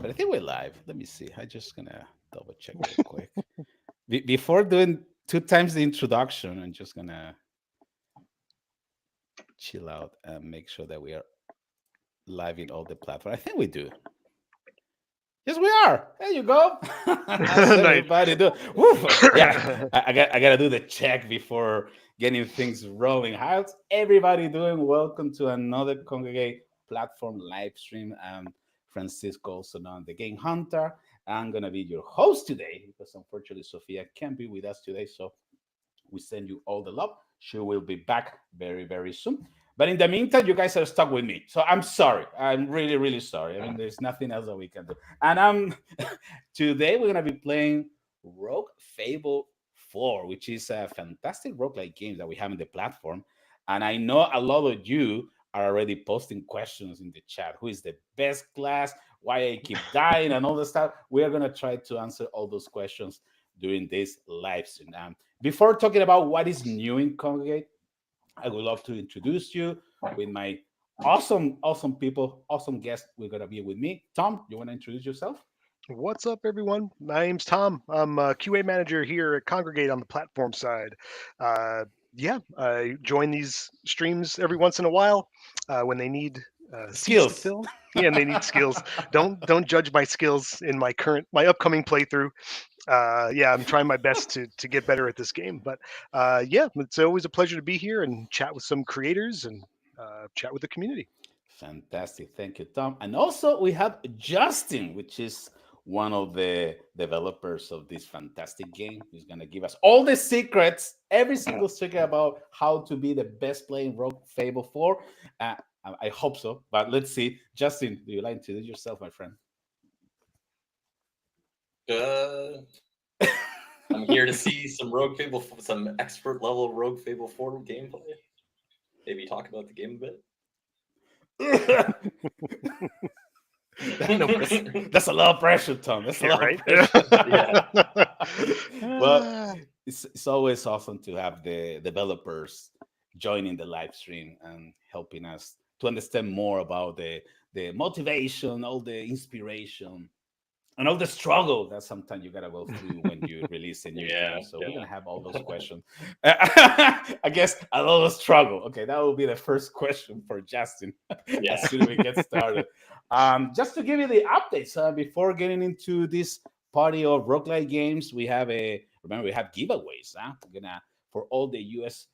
But I think we're live. Let me see. I'm just gonna double check real quick. Before doing two times the introduction, I'm just gonna chill out and make sure that we are live in all the platforms. I think we do. Yes, we are. There you go. How's Nice. everybody doing? Woo. Yeah, I gotta do the check before getting things rolling. How's everybody doing? Welcome to another Congregate platform live stream. I'm Francisco, also known the Game Hunter. I'm gonna be your host today because unfortunately Sophia can't be with us today. So we send you all the love. She will be back very, very soon. But in the meantime, you guys are stuck with me. So I'm sorry. I'm really, really sorry. I mean, there's nothing else that we can do. And today we're gonna be playing Rogue Fable 4, which is a fantastic roguelike game that we have in the platform. And I know a lot of you are already posting questions in the chat. Who is the best class? Why I keep dying and all the stuff. We are gonna try to answer all those questions during this live stream. Before talking about what is new in Congregate, I would love to introduce you with my awesome, awesome people, awesome guests. We're gonna be with me. Tom, you want to introduce yourself? What's up, everyone? My name's Tom. I'm a QA manager here at Congregate on the platform side. Yeah, I join these streams every once in a while when they need seats to Skills. fill. Yeah, and they need skills. Don't judge my skills in my upcoming playthrough. Yeah, I'm trying my best to get better at this game. But yeah, it's always a pleasure to be here and chat with some creators and chat with the community. Fantastic. Thank you, Tom. And also we have Justin, which is one of the developers of this fantastic game. He's going to give us all the secrets, every single secret about how to be the best player in Rogue Fable 4. I hope so, but let's see. Justin, do you like to introduce yourself, my friend? Uh, I'm here to see some expert level Rogue Fable 4 gameplay. Maybe talk about the game a bit. No, That's a lot of pressure, Tom. That's a yeah, lot right? of pressure. Yeah. Well, it's always awesome to have the developers joining the live stream and helping us to understand more about the motivation, all the inspiration, and all the struggle that sometimes you gotta go through when you release a new game. So we're gonna have all those questions. I guess a lot of struggle. Okay, that will be the first question for Justin Yeah. as soon as we get started. Just to give you the updates before getting into this party of roguelike games, we have we have giveaways. We're gonna for all the US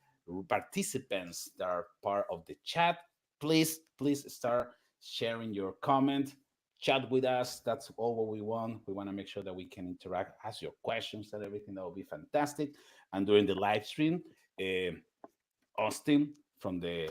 participants that are part of the chat. Please start sharing your comment, chat with us. That's all what we want. We want to make sure that we can interact, ask your questions and everything. That will be fantastic. And during the live stream, uh, Austin from the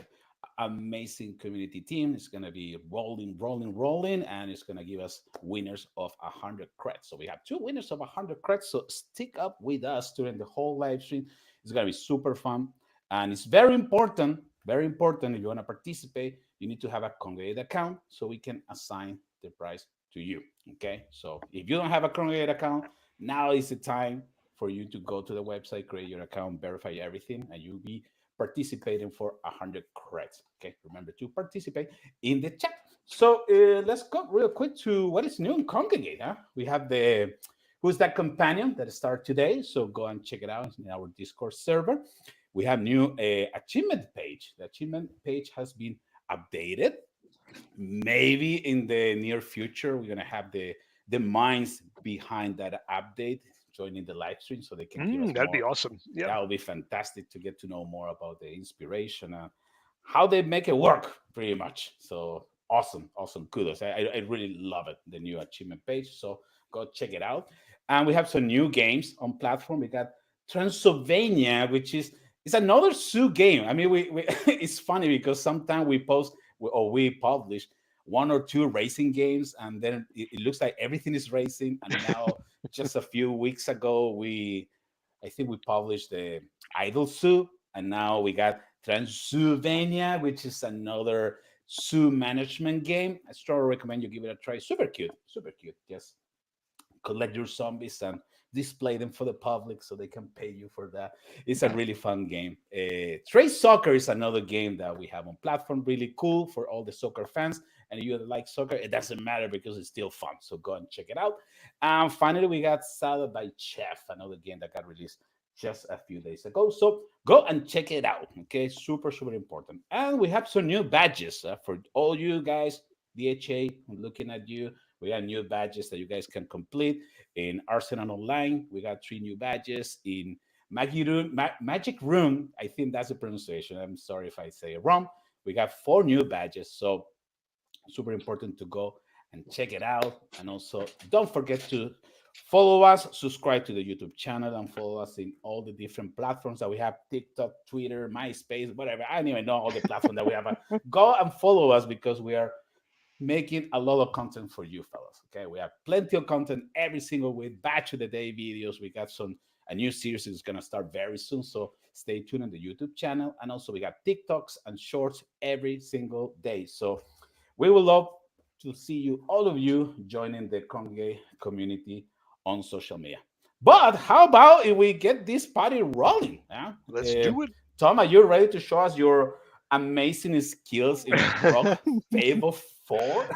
amazing community team is going to be rolling, and it's going to give us winners of 100 credits. So we have two winners of 100 credits. So stick up with us during the whole live stream. It's going to be super fun. And it's very important, very important. If you want to participate, you need to have a Congregate account so we can assign the prize to you. Okay. So if you don't have a Congregate account, now is the time for you to go to the website, create your account, verify everything, and you'll be participating for 100 credits. Okay, remember to participate in the chat. So let's go real quick to what is new in Congregate. We have the Who's That Companion that started today. So go and check it out in our Discord server. We have new achievement page. The achievement page has been updated. Maybe in the near future, we're gonna have the minds behind that update joining the live stream so they can give us That'd be more. awesome. Yeah. That would be fantastic to get to know more about the inspiration and how they make it work, pretty much. So awesome. Kudos. I really love it, the new achievement page. So go check it out. And we have some new games on platform. We got Transylvania, which is it's another zoo game. I mean, we it's funny because sometimes we post or we publish one or two racing games, and then it looks like everything is racing. And now, just a few weeks ago, I think we published the Idol Zoo, and now we got Transylvania, which is another zoo management game. I strongly recommend you give it a try. Super cute, super cute. Just collect your zombies and display them for the public so they can pay you for that. It's a really fun game. Trace Soccer is another game that we have on platform, really cool for all the soccer fans. and you like soccer, it doesn't matter because it's still fun. So go and check it out. And finally, we got Salad by Chef, another game that got released just a few days ago. So go and check it out. Okay, super, super important. And we have some new badges for all you guys. DHA, I'm looking at you. We got new badges that you guys can complete in Arsenal Online. We got 3 new badges in Magic Room. I think that's the pronunciation. I'm sorry if I say it wrong. We got 4 new badges. So super important to go and check it out. And also, don't forget to follow us, subscribe to the YouTube channel, and follow us in all the different platforms that we have: TikTok, Twitter, MySpace, whatever. I don't even know all the platforms that we have. Go and follow us because we are making a lot of content for you fellas. Okay, we have plenty of content every single week, batch of the day videos. We got a new series is going to start very soon, so stay tuned on the YouTube channel. And also we got TikToks and shorts every single day. So we would love to see you, all of you, joining the Kongregate community on social media. But how about if we get this party rolling? Let's do it. Tom, are you ready to show us your amazing skills in Rogue Fable 4?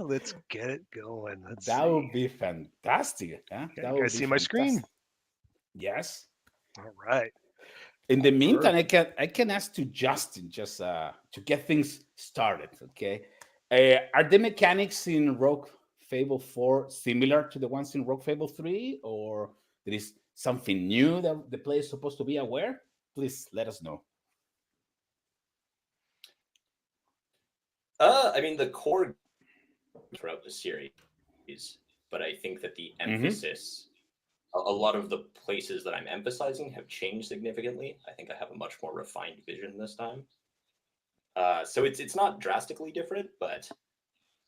Let's get it going. That would be fantastic. Okay, That you would guys be see my screen? Yes. All right. In the meantime, I can ask to Justin just to get things started. Okay, are the mechanics in Rogue Fable 4 similar to the ones in Rogue Fable 3, or there is something new that the player is supposed to be aware? Please let us know. I mean, the core throughout the series, but I think that the emphasis, a lot of the places that I'm emphasizing have changed significantly. I think I have a much more refined vision this time. So it's not drastically different, but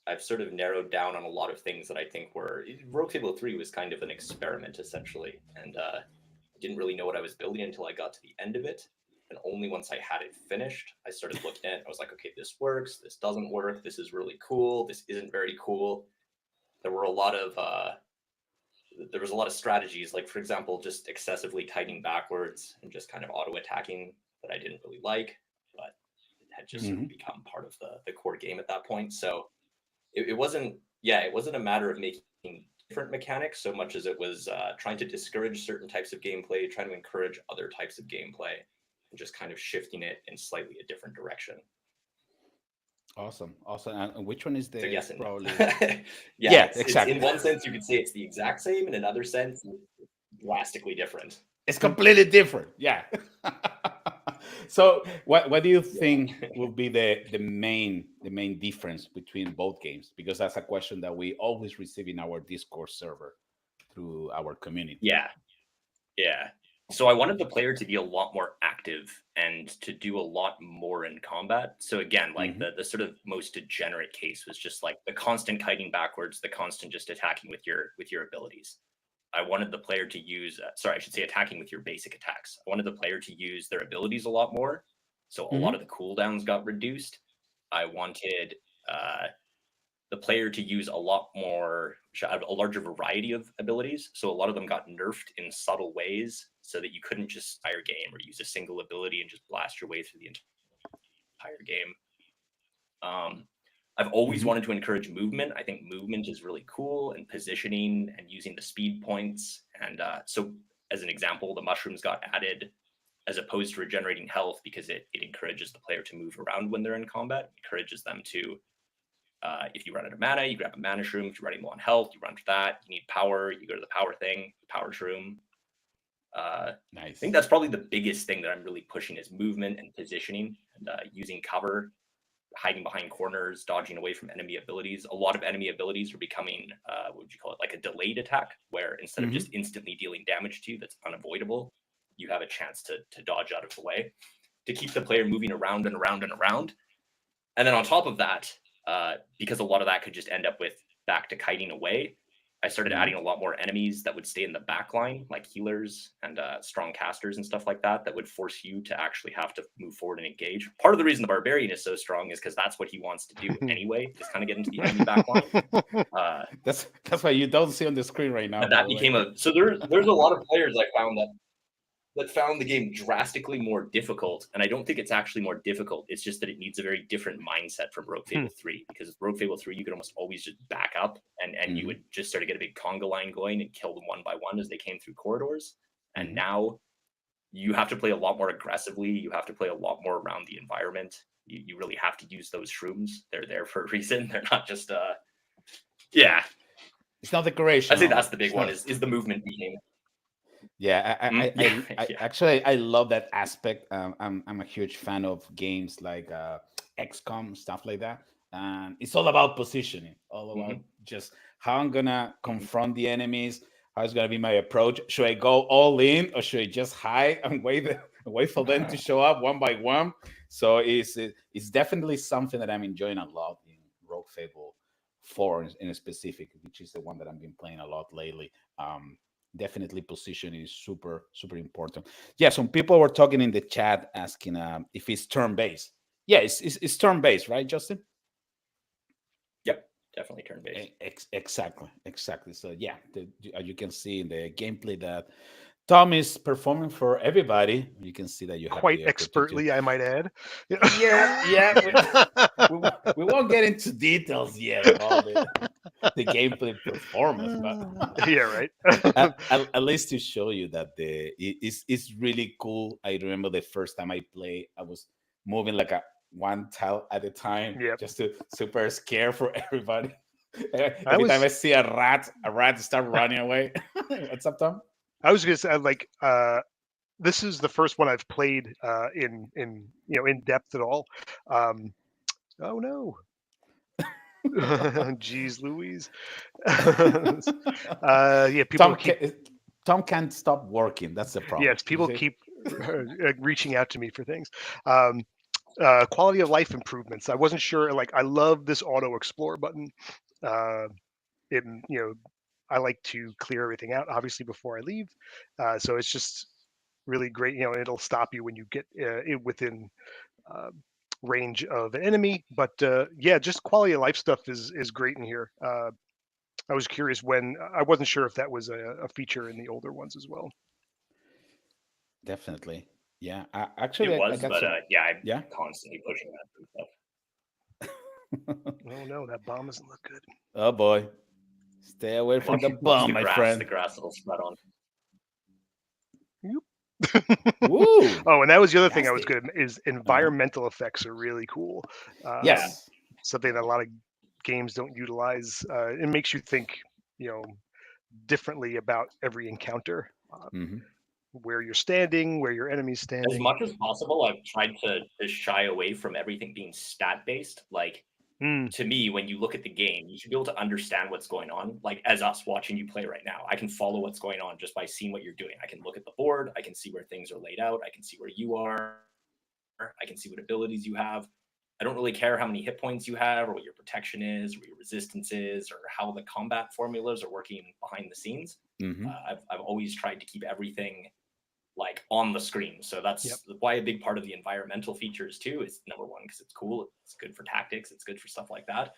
I've sort of narrowed down on a lot of things that I think were... Rogue Fable 3 was kind of an experiment, essentially, and I didn't really know what I was building until I got to the end of it. And only once I had it finished, I started looking at it. I was like, okay, this works, this doesn't work, this is really cool, this isn't very cool. There was a lot of strategies, like, for example, just excessively kiting backwards and just kind of auto-attacking that I didn't really like, but it had just sort of become part of the core game at that point. So it wasn't a matter of making different mechanics so much as it was trying to discourage certain types of gameplay, trying to encourage other types of gameplay, and just kind of shifting it in slightly a different direction. Awesome. And which one is the... So yes, probably... exactly. In one sense, you could say it's the exact same. In another sense, it's drastically different. It's completely different. Yeah. So what do you think will be the main difference between both games? Because that's a question that we always receive in our Discord server through our community. Yeah. So I wanted the player to be a lot more active and to do a lot more in combat. So again, like the sort of most degenerate case was just like the constant kiting backwards, the constant just attacking with your abilities. I wanted the player to use, attacking with your basic attacks. I wanted the player to use their abilities a lot more. So a lot of the cooldowns got reduced. I wanted the player to use a larger variety of abilities. So a lot of them got nerfed in subtle ways so that you couldn't just fire game or use a single ability and just blast your way through the entire game. I've always wanted to encourage movement. I think movement is really cool, and positioning and using the speed points. And so as an example, the mushrooms got added as opposed to regenerating health because it encourages the player to move around when they're in combat. It encourages them to, if you run out of mana, you grab a mana shroom. If you're running low on health, you run for that. You need power, you go to the power thing, power shroom. Nice. I think that's probably the biggest thing that I'm really pushing is movement and positioning and using cover, hiding behind corners, dodging away from enemy abilities. A lot of enemy abilities are becoming, what would you call it, like a delayed attack, where instead of just instantly dealing damage to you that's unavoidable, you have a chance to dodge out of the way, to keep the player moving around and around and around. And then on top of that, because a lot of that could just end up with back to kiting away, I started adding a lot more enemies that would stay in the back line, like healers and strong casters and stuff like that, that would force you to actually have to move forward and engage. Part of the reason the Barbarian is so strong is because that's what he wants to do anyway, is kind of get into the enemy back line. That's why you don't see on the screen right now. That became so there's a lot of players I found that that found the game drastically more difficult, and I don't think it's actually more difficult. It's just that it needs a very different mindset from Rogue Fable 3, because with Rogue Fable 3, you could almost always just back up and you would just sort of get a big conga line going and kill them one by one as they came through corridors. And now you have to play a lot more aggressively. You have to play a lot more around the environment. You really have to use those shrooms. They're there for a reason. They're not just It's not decoration. I'd say that's the big one is the movement behavior. Yeah, I actually I love that aspect. I'm a huge fan of games like XCOM, stuff like that, and it's all about positioning, all about just how I'm gonna confront the enemies, how it's gonna be my approach. Should I go all in or should I just hide and wait for them to show up one by one? So it's definitely something that I'm enjoying a lot in Rogue Fable 4 in specific, which is the one that I've been playing a lot lately. Definitely positioning is super important. Yeah, some people were talking in the chat asking if it's turn-based. Yeah, it's turn-based, right, Justin? Yep, definitely turn-based. Exactly. So yeah, you can see in the gameplay that Tom is performing for everybody. You can see that you have quite expertly, I might add. Yeah. We won't get into details yet about the gameplay performance, but yeah, right. at least to show you that it's really cool. I remember the first time I played, I was moving like one tile at a time, just to super scare for everybody. Every time I see a rat start running away. What's up, Tom? I was gonna say, like, this is the first one I've played in depth at all. Oh no. Jeez Louise. People Tom can't stop working. That's the problem. Yes, people keep reaching out to me for things. Quality of life improvements. I wasn't sure. Like, I love this auto explore button. I like to clear everything out, obviously, before I leave. So it's just really great. It'll stop you when you get within range of an enemy. But just quality of life stuff is great in here. I was curious I wasn't sure if that was a feature in the older ones as well. Definitely. Yeah. Actually, it was, I'm constantly pushing that stuff. Oh no, that bomb doesn't look good. Oh boy. Stay away from the bomb, my friend. The grass will spread on. Woo. Oh, and that was the other thing I was good is environmental effects are really cool. Yes. Something that a lot of games don't utilize. It makes you think, differently about every encounter. Where you're standing, where your enemy's standing. As much as possible, I've tried to shy away from everything being stat-based. Like, to me, when you look at the game, you should be able to understand what's going on. Like, as us watching you play right now, I can follow what's going on just by seeing what you're doing. I can look at the board. I can see where things are laid out. I can see where you are. I can see what abilities you have. I don't really care how many hit points you have or what your protection is or what your resistance is or how the combat formulas are working behind the scenes. I've always tried to keep everything like on the screen. So that's why a big part of the environmental features too is, number one, because it's cool. It's good for tactics. It's good for stuff like that.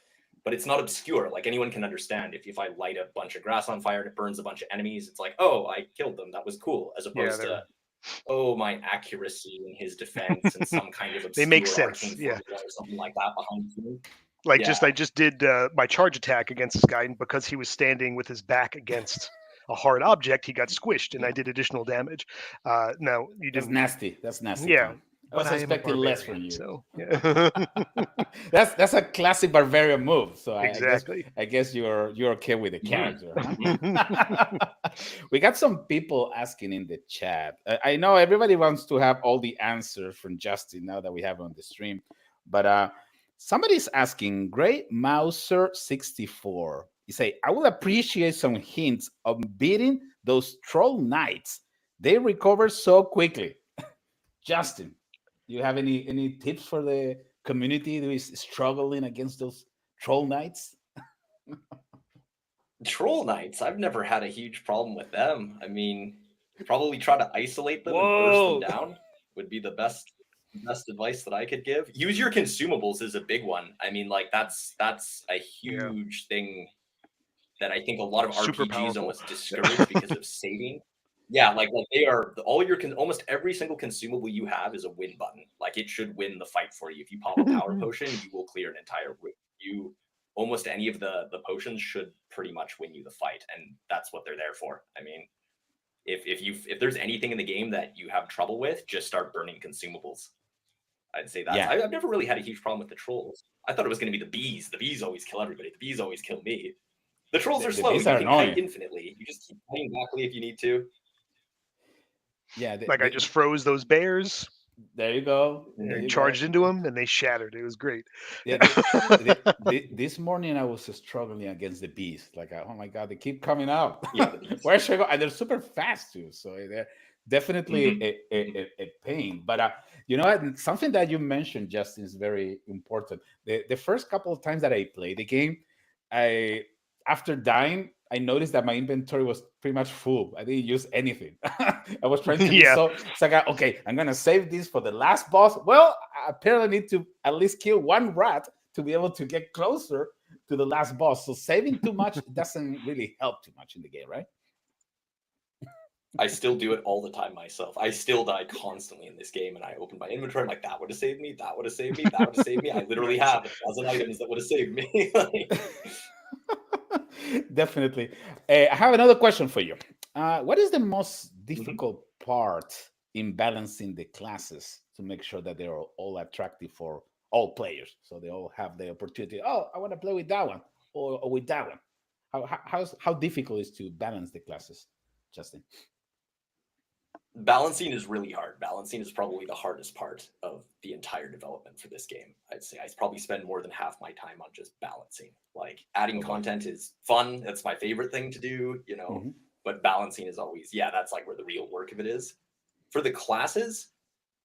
But it's not obscure. Like, anyone can understand if I light a bunch of grass on fire and it burns a bunch of enemies, it's like, oh, I killed them. That was cool. As opposed to, oh, my accuracy in his defense and some kind of obscure they make sense. Or something like that behind you. Like, I just did my charge attack against this guy, and because he was standing with his back against a hard object, he got squished, and I did additional damage. No, you didn't. That's nasty. Yeah. I was expecting less from you. So, that's a classic barbarian move. So exactly. I guess you're okay with the character. Huh? We got some people asking in the chat. I know everybody wants to have all the answers from Justin now that we have on the stream, but somebody's asking, Great Mouser 64. You say, I would appreciate some hints on beating those troll knights. They recover so quickly. Justin, do you have any tips for the community who is struggling against those troll knights? Troll knights? I've never had a huge problem with them. I mean, probably try to isolate them and burst them down would be the best advice that I could give. Use your consumables is a big one. I mean, like, that's a huge thing that I think a lot of RPGs almost discourage because of saving. Yeah, like they are all your almost every single consumable you have is a win button. Like it should win the fight for you. If you pop a power potion, you will clear an entire room. You almost any of the potions should pretty much win you the fight, and that's what they're there for. I mean, if there's anything in the game that you have trouble with, just start burning consumables. I'd say that's. Yeah. I've never really had a huge problem with the trolls. I thought it was going to be the bees. The bees always kill everybody. The bees always kill me. The trolls are The slow. bees You are can annoying. kite infinitely. You just keep kiting backly if you need to. Yeah, Like I just froze those bears there you go. There and you charged go. into them, and they shattered. It was great. Yeah, this morning I was struggling against the bees. Like, oh my god, they keep coming out. Yeah, the bees. Where should I go? And they're super fast too, so they're definitely Mhm. a pain. But you know what? Something that you mentioned, Justin, is very important. The first couple of times that I played the game, I after dying, I noticed that my inventory was pretty much full. I didn't use anything. I was trying to be Yeah. so like, okay, I'm gonna save this for the last boss. Well, I apparently need to at least kill one rat to be able to get closer to the last boss. So saving too much doesn't really help too much in the game, right? I still do it all the time myself. I still die constantly in this game, and I open my inventory. I'm like, that would have saved me. That would have saved me. That would have saved me. I literally have a dozen items that would have saved me. Definitely. I have another question for you. What is the most difficult part in balancing the classes to make sure that they're all attractive for all players, so they all have the opportunity? Oh, I want to play with that one or with that one. How difficult is to balance the classes, Justin? Balancing is really hard. Balancing is probably the hardest part of the entire development for this game. I'd say I probably spend more than half my time on just balancing. Like adding content is fun. That's my favorite thing to do, Mhm. but balancing is always, that's like where the real work of it is. For the classes,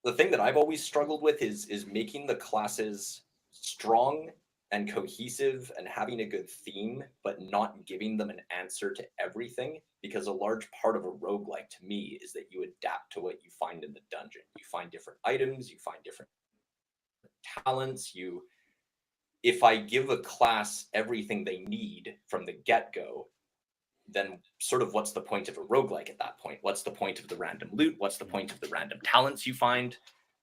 the thing that I've always struggled with is making the classes strong and cohesive and having a good theme, but not giving them an answer to everything. Because a large part of a roguelike to me is that you adapt to what you find in the dungeon. You find different items, you find different talents. If I give a class everything they need from the get-go, then sort of what's the point of a roguelike at that point? What's the point of the random loot? What's the point of the random talents you find?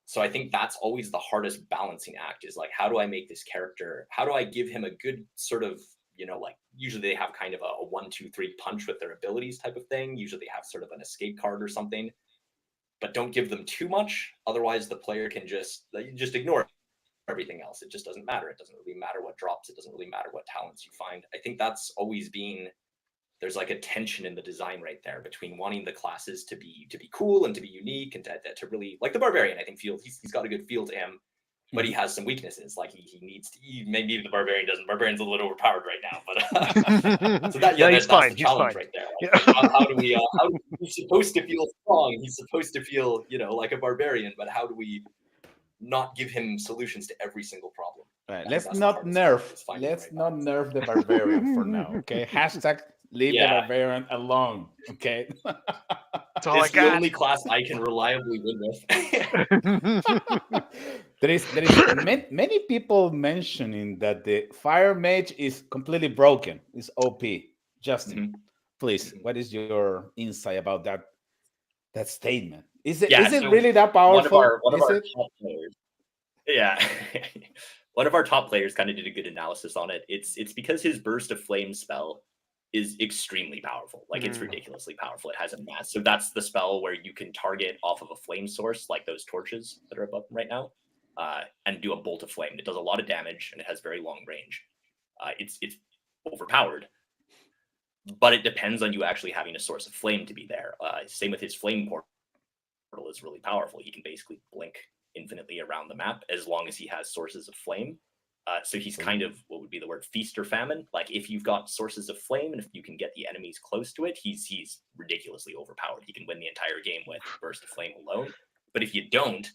So I think that's always the hardest balancing act, is like, how do I make this character, how do I give him a good sort of, like usually they have kind of a 1-2-3 punch with their abilities type of thing. Usually they have sort of an escape card or something, but don't give them too much. Otherwise the player can just ignore everything else. It just doesn't matter. It doesn't really matter what drops. It doesn't really matter what talents you find. I think that's always been, there's like a tension in the design right there between wanting the classes to be cool and to be unique and to really, like the barbarian, I think he's got a good feel to him, but he has some weaknesses. Like he needs to, maybe the barbarian doesn't. Barbarian's a little overpowered right now, but so that's fine. the challenge right there. Like, how do we? He's supposed to feel strong. He's supposed to feel, like a barbarian, but how do we not give him solutions to every single problem? Right. Let's not nerf the barbarian for now. Okay. Hashtag leave the barbarian alone. Okay. That's all it's the only class I can reliably win with. there is many people mentioning that the fire mage is completely broken. It's OP. Justin, please, what is your insight about that statement? Is it really that powerful? One of our top players. Yeah. One of our top players kind of did a good analysis on it. It's because his burst of flame spell is extremely powerful. Like it's ridiculously powerful. It has a mass. So that's the spell where you can target off of a flame source, like those torches that are above him right now, and do a bolt of flame. It does a lot of damage and it has very long range. It's overpowered, but it depends on you actually having a source of flame to be there. Same with his flame portal is really powerful. He can basically blink infinitely around the map as long as he has sources of flame. So he's kind of, what would be the word, feast or famine. Like if you've got sources of flame and if you can get the enemies close to it, he's ridiculously overpowered. He can win the entire game with burst of flame alone. But if you don't,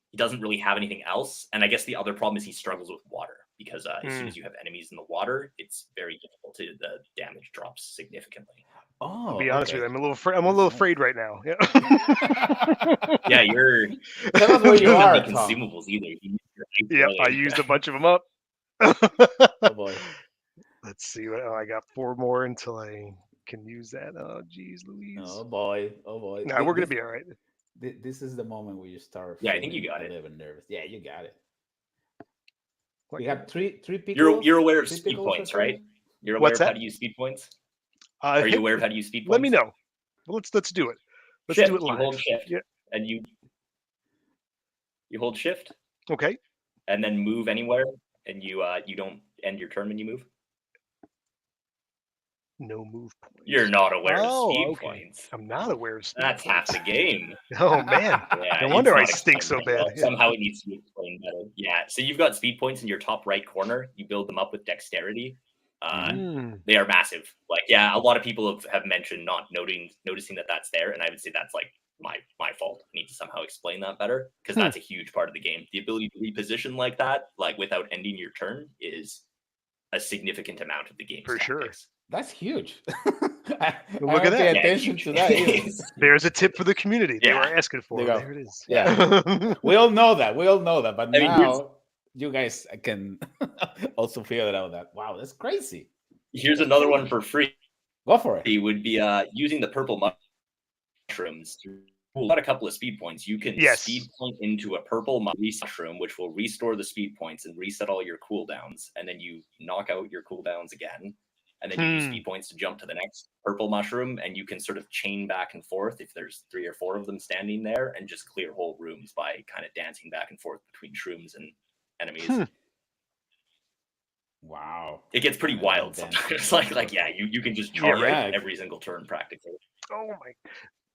he doesn't really have anything else. And I guess the other problem is he struggles with water, because as soon as you have enemies in the water, it's very difficult to, the damage drops significantly. Oh, I'll be honest with you, I'm a little afraid right now. Yeah. Yeah, you're. Tell us where you are, Tom. Consumables either. Yeah, I used a bunch of them up. Oh boy. Let's see. I got 4 more until I can use that. Oh, geez, Louise. Oh boy, oh boy. No, we're gonna be all right. This is the moment where you start. Yeah, I think you feeling got a it. little nervous. Yeah, you got it. What We can- have three pickles. You're aware of three speed pickles points, or right? something? You're aware What's of how that? to use speed points. Are you hit- aware of how to use speed points? Let me know. Well, let's do it. Let's Shift. do it You live. hold shift, Yeah. and you hold shift, Okay. and then move anywhere, and you don't end your turn when you move. No move points. You're not aware of Oh, speed okay. points. I'm not aware of speed That's half points. the game. Oh man. Yeah, No it's wonder I not stink explained so very well. bad. Yeah. Somehow it needs to be explained better. Yeah, so you've got speed points in your top right corner. You build them up with dexterity. They are massive. Like, yeah, a lot of people have mentioned not noticing that that's there, and I would say that's like my fault. I need to somehow explain that better because that's a huge part of the game. The ability to reposition like that, like without ending your turn, is a significant amount of the game. For sure. That's huge. Look at that. Pay Yeah, attention huge. to that. Either. There's a tip for the community. They Yeah. were asking for There it. you go. There it is. Yeah. We all know that. But I mean, now you guys can also figure it out. That wow, that's crazy. Here's another one for free. Go for it. It would be using the purple mushrooms to pull out a couple of speed points. You can Yes. speed point into a purple mushroom, which will restore the speed points and reset all your cooldowns. And then you knock out your cooldowns again. And then you use speed points to jump to the next purple mushroom. And you can sort of chain back and forth if there's 3 or 4 of them standing there and just clear whole rooms by kind of dancing back and forth between shrooms and enemies. Wow. It gets pretty wild sometimes. like yeah, you can just charge Yeah. every single turn practically. Oh my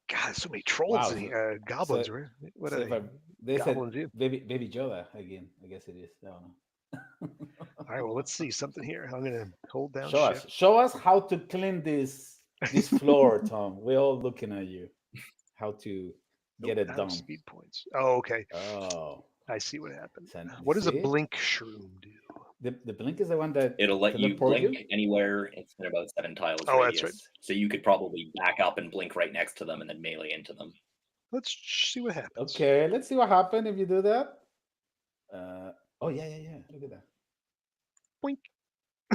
God, so many trolls in here. Goblins, so- right? What So are if they said goblins do? baby Yoda again. I guess it is. I don't know. All right, well, let's see something here. I'm gonna hold down Show shift. us. Show us how to clean this floor, Tom. We're all looking at you. How to get it Out of done. Speed points. Oh, okay. Oh, I see what happened. so What does a see? blink shroom do? The blink is the one that It'll let you teleport blink anywhere. It's in about 7 tiles Oh, radius. that's right. So you could probably back up and blink right next to them and then melee into them. Let's see what happens. Okay, let's see what happens if you do that. Oh yeah. Look at that. Boink.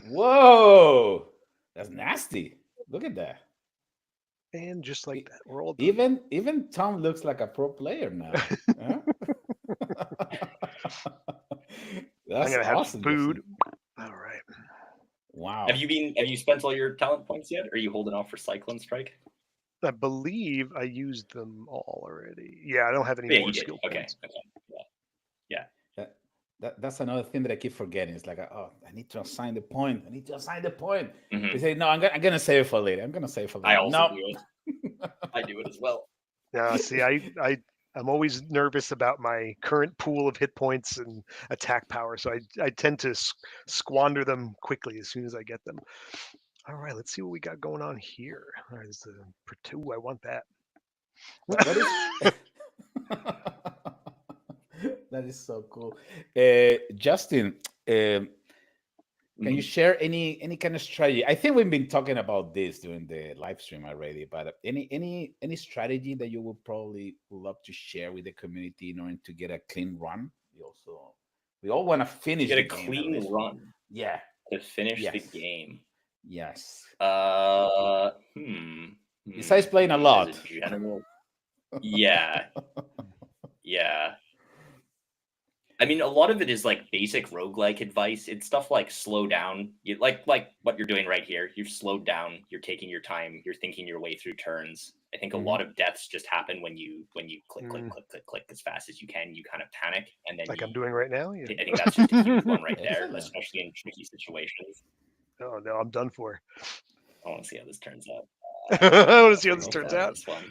Whoa, that's nasty. Look at that. And just like that, we're all done. Even Tom looks like a pro player now. Huh? That's I'm gonna have awesome, some food. Justin. All right. Wow. Have you spent all your talent points yet? Or are you holding off for Cyclone Strike? I believe I used them all already. Yeah, I don't have any Yeah, more you did. skill Okay. points. Yeah. That's another thing that I keep forgetting. It's like, oh, I need to assign the point. Mhm. They say, no, I'm gonna save it for later. I also No. do it. I do it as well. Yeah, see, I'm always nervous about my current pool of hit points and attack power, so I tend to squander them quickly as soon as I get them. All right, let's see what we got going on here. All right, there's the Ooh, I want that. What is? That is so cool. Justin, can you share any kind of strategy? I think we've been talking about this during the live stream already, but any strategy that you would probably love to share with the community in order to get a clean run? We all want to finish Get a the game, at clean least. run Yeah. to finish the Yes. game. Yes. Besides playing a lot. As a general, yeah. I mean, a lot of it is like basic roguelike advice. It's stuff like slow down. You like what you're doing right here. You're slowed down. You're taking your time. You're thinking your way through turns. I think a lot of deaths just happen when you click as fast as you can. You kind of panic, and then Like I'm doing right now. Yeah. I think that's just a huge one right there, Excellent. especially in tricky situations. Oh no, I'm done for. I want to see how this turns out. I want to see how this turns out. This one.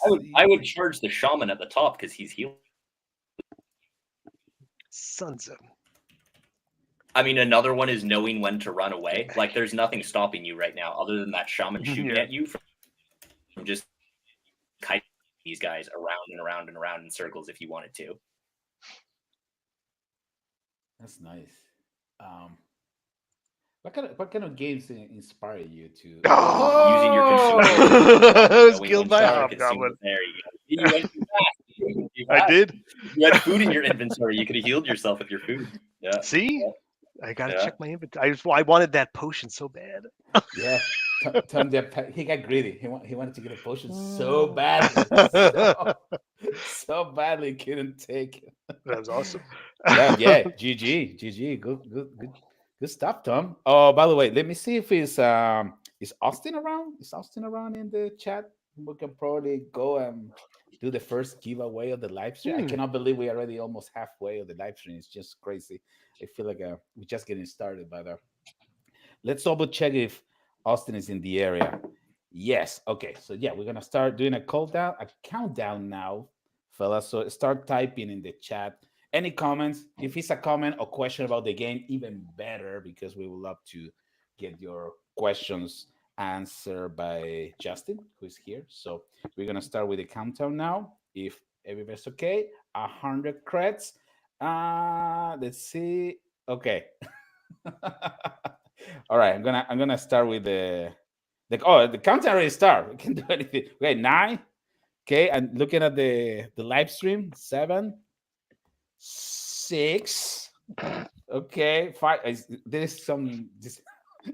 Let me I see. would charge the shaman at the top because he's healing. Sons of. I mean, another one is knowing when to run away. Like, there's nothing stopping you right now other than that shaman shooting Yeah. at you from just kiting these guys around and around and around in circles if you wanted to. That's nice. What kind of games inspire you to? Using your I was Knowing killed when by a to consume hobgoblin. it. There you go. You went too fast. I did. You had food in your inventory. You could have healed yourself with your food. Yeah. See, I gotta Yeah. check my inventory. I wanted that potion so bad. Yeah, Tom, he got greedy. He wanted to get a potion so badly, so badly, couldn't take it. That was awesome. Yeah. GG. Good stuff, Tom. Oh, by the way, let me see if is Austin around? Is Austin around in the chat? We can probably go and do the first giveaway of the live stream. I cannot believe we're already almost halfway of the live stream. It's just crazy. I feel like we're just getting started, but let's double check if Austin is in the area. Yes. Okay. So yeah, we're gonna start doing a countdown now, fellas. So start typing in the chat. Any comments? If it's a comment or question about the game, even better, because we would love to get your questions answered by Justin, who's here. So we're gonna start with the countdown now. If everybody's okay, 100 creds. Let's see. Okay. All right, I'm gonna start with the countdown already start. We can do anything. Okay, 9. Okay, I'm looking at the live stream. 7, 6. Okay, 5. There's some.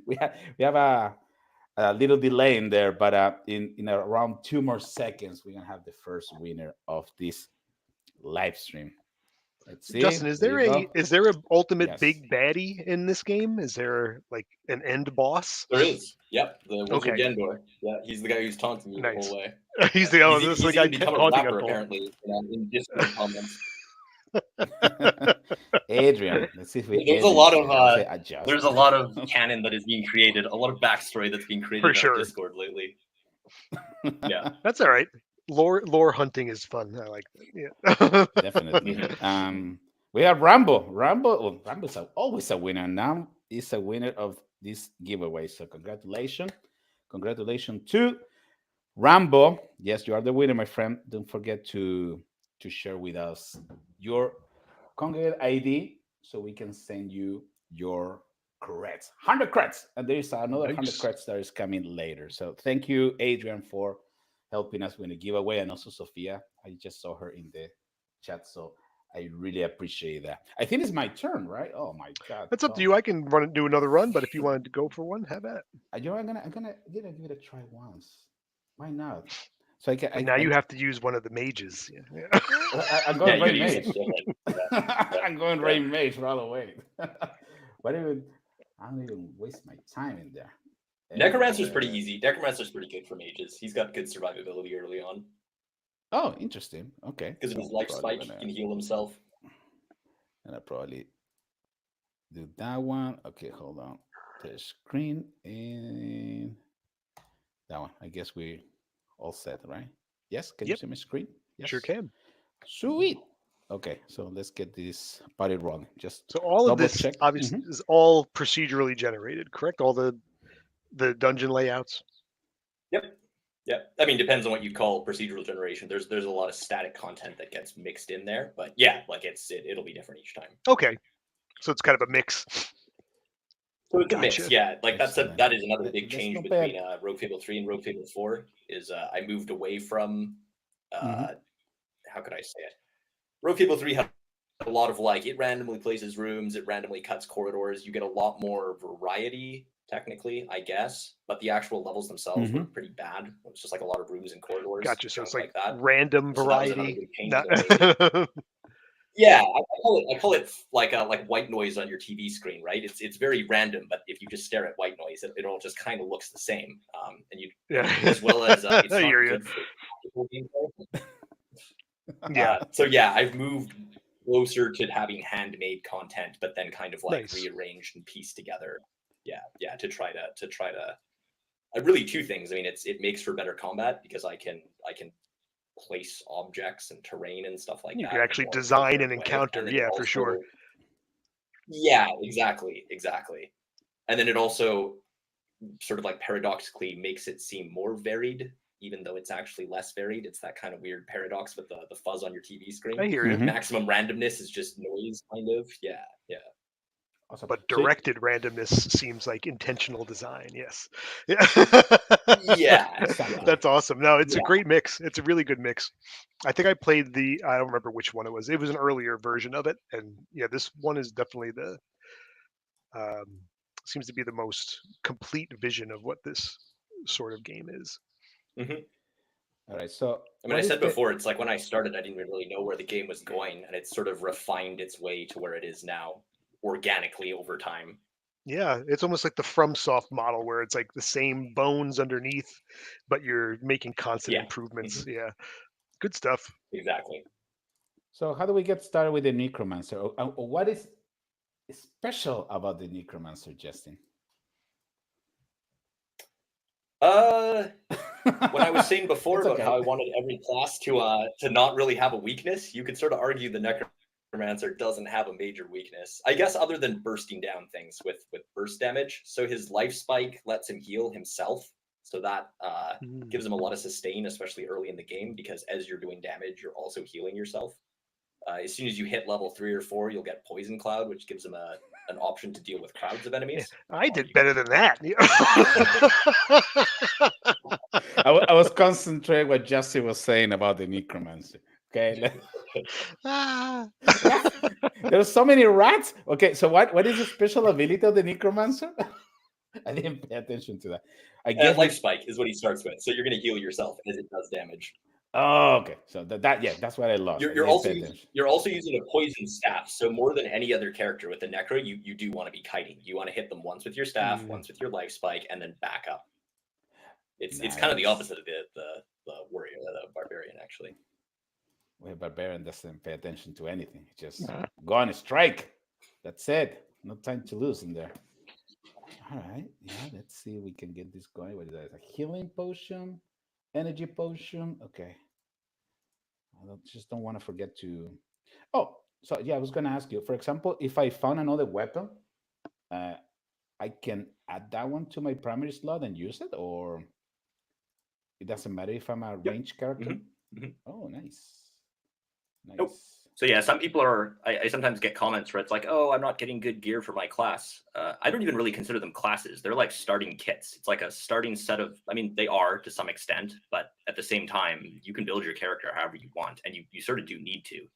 We have a little delay in there, but in around 2 more seconds, we're gonna have the first winner of this live stream. Let's see. Justin, is there a ultimate Yes. big baddie in this game? Is there like an end boss? There is. Yep, the Wizard Okay. Gendor. Yeah, he's the guy who's taunting you the Nice. whole way. He's He's the guy even become a haunting rapper us all. apparently in Discord comments. Adrian, let's see if we. There's a lot of adjust. canon that is being created, a lot of backstory that's being created For in sure. our Discord lately. Yeah, That's all right. Lore hunting is fun. I like that. Yeah. Definitely. We have Rambo. Rambo's always a winner. Now is a winner of this giveaway. So congratulations to Rambo. Yes, you are the winner, my friend. Don't forget to share with us your Congregate ID so we can send you your creds. 100 creds. And there is another 100 Nice. creds that is coming later. So thank you, Adrian, for helping us win the giveaway, and also Sophia. I just saw her in the chat, so I really appreciate that. I think it's my turn, right? Oh my god. That's up to you. I can do another run, but if you wanted to go for one, have at it. I'm gonna give it a try once. Why not? So you have to use one of the mages. Yeah. I'm going Ray you Mage. Yeah. I'm going Ray Mage right away. I don't even waste my time in there. Necromancer's pretty easy. Necromancer's pretty good for mages. He's got good survivability early on. Oh, interesting. Okay. Because of his life spike, he can heal himself. And I probably do that one. Okay, hold on. The screen and that one. I guess we all set, right? Yes. Can you see my screen? Yes. Sure can. Sweet. Okay, so let's get this party rolling. Just so all of this check. Obviously is all procedurally generated, correct? All the dungeon layouts. Yep. I mean, depends on what you call procedural generation. There's a lot of static content that gets mixed in there, but yeah, like it'll be different each time. Okay, so it's kind of a mix. So it's a mix, yeah. Like that is another big change between Rogue Fable 3 and Rogue Fable 4 is I moved away from how could I say it? Rogue Fable 3 had a lot of it randomly places rooms, it randomly cuts corridors. You get a lot more variety, technically, I guess, but the actual levels themselves were pretty bad. It's just like a lot of rooms and corridors. Gotcha. So it's like that. random variety. Yeah, I call it like white noise on your TV screen, right? It's very random, but if you just stare at white noise, it all just kind of looks the same. And you as well as it's not good for gameplay. Yeah. So yeah, I've moved closer to having handmade content, but then kind of rearranged and pieced together. Yeah, to try to really two things. I mean, it makes for better combat because I can place objects and terrain and stuff like that. You can actually design an encounter, for sure. Yeah, exactly. And then it also sort of paradoxically makes it seem more varied, even though it's actually less varied. It's that kind of weird paradox with the fuzz on your TV screen. I hear you. Maximum randomness is just noise, kind of. Yeah. Awesome. But directed randomness seems like intentional design. Yes. Yeah. That's awesome. No, it's a great mix. It's a really good mix. I think I played I don't remember which one it was. It was an earlier version of it. And yeah, this one is definitely the seems to be the most complete vision of what this sort of game is. Mhm. All right. So I mean, I said before, it's like when I started, I didn't even really know where the game was going, and it's sort of refined its way to where it is now, organically over time. Yeah, it's almost like the FromSoft model where it's like the same bones underneath, but you're making constant Yeah. improvements. Mhm. Yeah, good stuff. Exactly. So how do we get started with the Necromancer? What is special about the Necromancer, Justin? What I was saying before It's about how I okay. wanted every class to not really have a weakness, you could sort of argue the Necromancer doesn't have a major weakness, I guess, other than bursting down things with burst damage. So his life spike lets him heal himself, so that gives him a lot of sustain, especially early in the game, because as you're doing damage, you're also healing yourself. As soon as you hit level 3 or 4, you'll get Poison Cloud, which gives him an option to deal with crowds of Yeah, enemies. I Or did you better can- than that. I was concentrating what Justin was saying about the Necromancer. Okay. Ah. There's so many rats. Okay, so what is the special ability of the Necromancer? I didn't pay attention to that. I guess Life Spike is what he starts with, so you're going to heal yourself as it does damage. Oh, okay. So that's what I lost. I You're didn't also pay attention. you're also using a poison staff, so more than any other character with the Necro, you do want to be kiting. You want to hit them once with your staff, once with your life spike, and then back up. It's kind of the Nice. opposite of the warrior, the barbarian, actually. Well, barbarian doesn't pay attention to anything. He just go on a strike. That's it. No time to lose in there. All right. Yeah, let's see if we can get this going. What is that? A healing potion, energy potion. Okay. Just don't want to forget to. Oh, so yeah, I was gonna ask you. For example, if I found another weapon, uh, I can add that one to my primary slot and use it, or it doesn't matter if I'm a Yep. ranged character. Mhm. Oh, nice, Nope. nice. So yeah, some people are. I sometimes get comments where it's like, "Oh, I'm not getting good gear for my class." I don't even really consider them classes. They're like starting kits. It's like a starting set of. I mean, they are to some extent, but at the same time, you can build your character however you want, and you sort of do need to.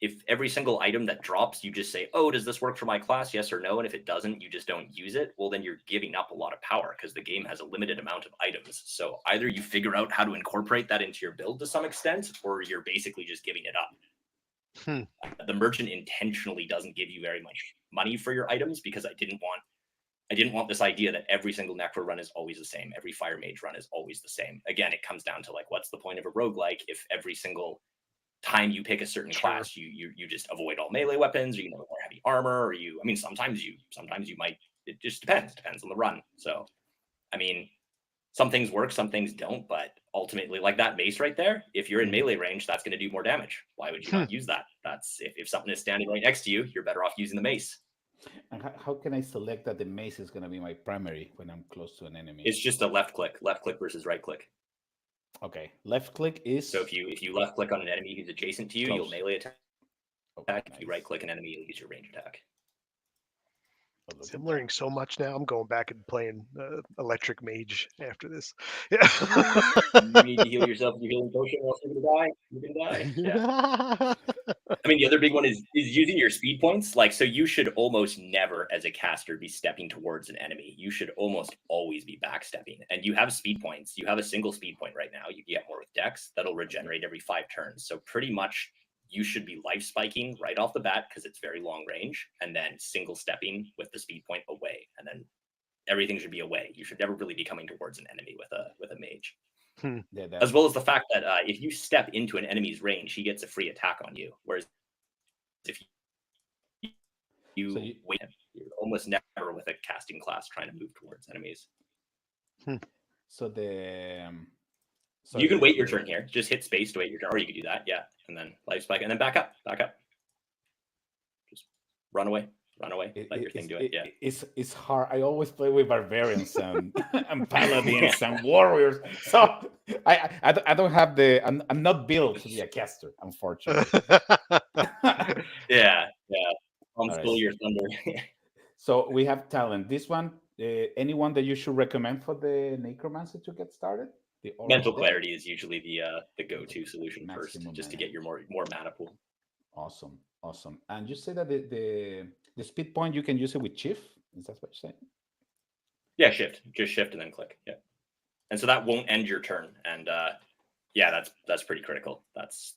If every single item that drops, you just say, "Oh, does this work for my class? Yes or no?" And if it doesn't, you just don't use it. Well, then you're giving up a lot of power because the game has a limited amount of items. So either you figure out how to incorporate that into your build to some extent, or you're basically just giving it up. The merchant intentionally doesn't give you very much money for your items because I didn't want this idea that every single Necro run is always the same. Every Fire Mage run is always the same. Again, it comes down to like, what's the point of a roguelike if every single time you pick a certain class, you just avoid all melee weapons, or you know, more heavy armor, or I mean, sometimes you might. It just depends on the run. So, I mean, some things work, some things don't, but ultimately, like that mace right there, if you're in melee range, that's going to do more damage. Why would you not use that? That's if something is standing right next to you, you're better off using the mace. And how can I select that the mace is going to be my primary when I'm close to an enemy? It's just a left click versus right click. Okay, left click is. So if you left click on an enemy who's adjacent to you, close. You'll melee attack. Okay, If you right click an enemy, you'll use your range attack. I'm learning so much now. I'm going back and playing Electric Mage after this. Yeah. You need to heal yourself with your healing potion, or else you're gonna die. You're gonna die. Yeah. I mean, the other big one is using your speed points. Like, so you should almost never, as a caster, be stepping towards an enemy. You should almost always be backstepping. And you have speed points. You have a single speed point right now. You get more with Dex. That'll regenerate every 5 turns. So pretty much you should be life spiking right off the bat because it's very long range, and then single stepping with the speed point away, and then everything should be away. You should never really be coming towards an enemy with a mage. Yeah, as well as the fact that if you step into an enemy's range, he gets a free attack on you. Whereas if you wait, you're almost never with a casting class trying to move towards enemies. So the you can wait your turn here. Just hit space to wait your turn, or you can do that, yeah, and then life spike, and then back up. Just run away. Let your thing do it. Yeah, it's hard. I always play with barbarians and paladins and warriors, so I don't have the. I'm not built to be a caster, unfortunately. yeah. I'm still your thunder. So we have talent. This one, anyone that you should recommend for the Necromancer to get started? Mental clarity is usually the go-to solution Maximum first, just mana. to get your more mana pool. Awesome. And you say that the The speed point, you can use it with shift. Is that what you're saying? Yeah, just shift and then click. Yeah, and so that won't end your turn. And yeah, that's pretty critical. That's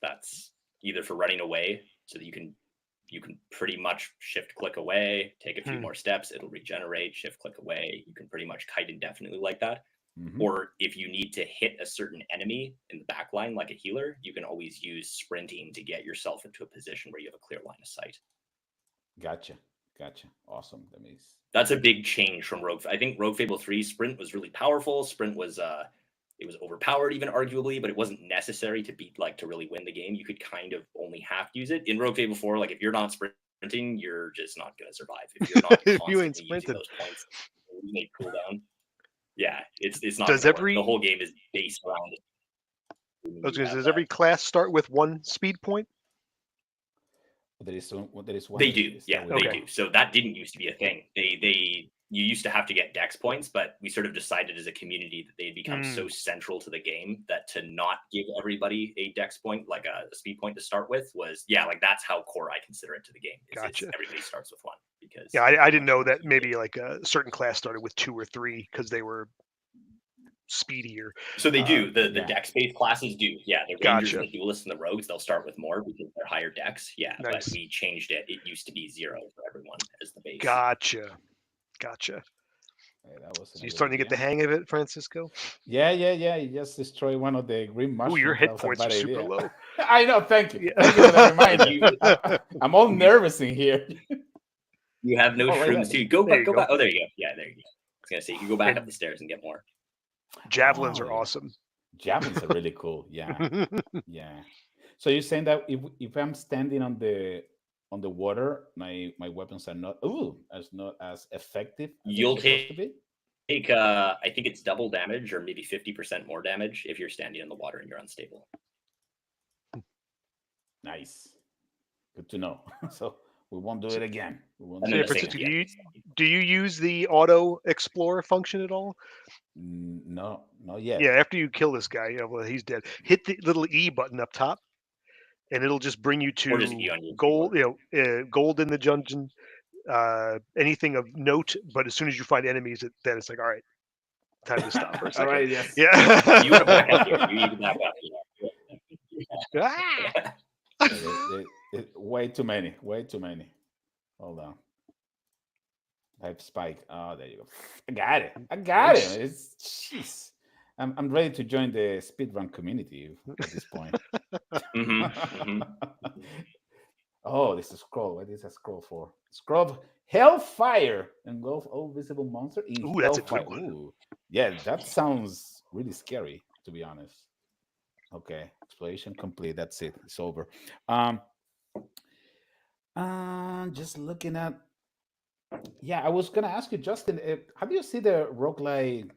either for running away, so that you can pretty much shift click away, take a few more steps, it'll regenerate. Shift click away, you can pretty much kite indefinitely like that. Or if you need to hit a certain enemy in the back line, like a healer, you can always use sprinting to get yourself into a position where you have a clear line of sight. Gotcha. Awesome. That's a big change from Rogue. I think Rogue Fable 3 sprint was really powerful. Sprint was it was overpowered, even arguably, but it wasn't necessary to beat, like, to really win the game. You could kind of only half use it. In Rogue Fable 4, like, if you're not sprinting, you're just not going to survive. If you're not If you constantly ain't sprinting, using those points, you make cooldown. Yeah, it's not. Does the whole game is based around it. Does every class start with one speed point? There is one. They do, yeah, they do. So that didn't used to be a thing. You used to have to get dex points, but we sort of decided as a community that they'd become so central to the game that to not give everybody a dex point, like a speed point to start with, was, yeah, like, that's how core I consider it to the game. Gotcha. Everybody starts with one, because I didn't know that maybe like a certain class started with 2 or 3 because they were speedier. So they do. The dex-based classes do. Yeah, the Rangers and the Duelists and the Rogues, they'll start with more because they're higher dex. Yeah, nice. But we changed it. It used to be 0 for everyone as the base. Gotcha. Yeah, so you're starting to get the hang of it, Francisco? Yeah. You just destroyed one of the green mushrooms. Ooh, your hit points are super low. I know. Thank you. Thank you for the reminder. I'm all nervous in here. You have no shrooms too. Go back. Oh, there you go. Yeah, there you go. I was gonna say, you can go back up the stairs and get more. Javelins are awesome. Javelins are really cool. Yeah. So you're saying that if I'm standing on the water, my weapons are not as effective. You'll take I think it's double damage or maybe 50% more damage if you're standing in the water and you're unstable. Nice. Good to know. So we won't do it again. Do you use the auto explore function at all? No, not yet. Yeah, after you kill this guy, well, he's dead. Hit the little E button up top, and it'll just bring you to gold. Gold in the dungeon, anything of note. But as soon as you find enemies, then it's like, all right, time to stop for a second. All right, yes. Yeah. You want to back up here. You need to back up here. Way too many. Hold on. Type spike. Oh, there you go. I got it. Jeez. I'm ready to join the speedrun community at this point. Oh, this is a scroll. What is a scroll for? Scroll Hellfire. Engulf all visible monster in Ooh, that's a good one. Ooh. Yeah, that sounds really scary, to be honest. Okay, exploration complete. That's it. It's over. Just looking at. Yeah, I was gonna ask you, Justin. How do you see the roguelike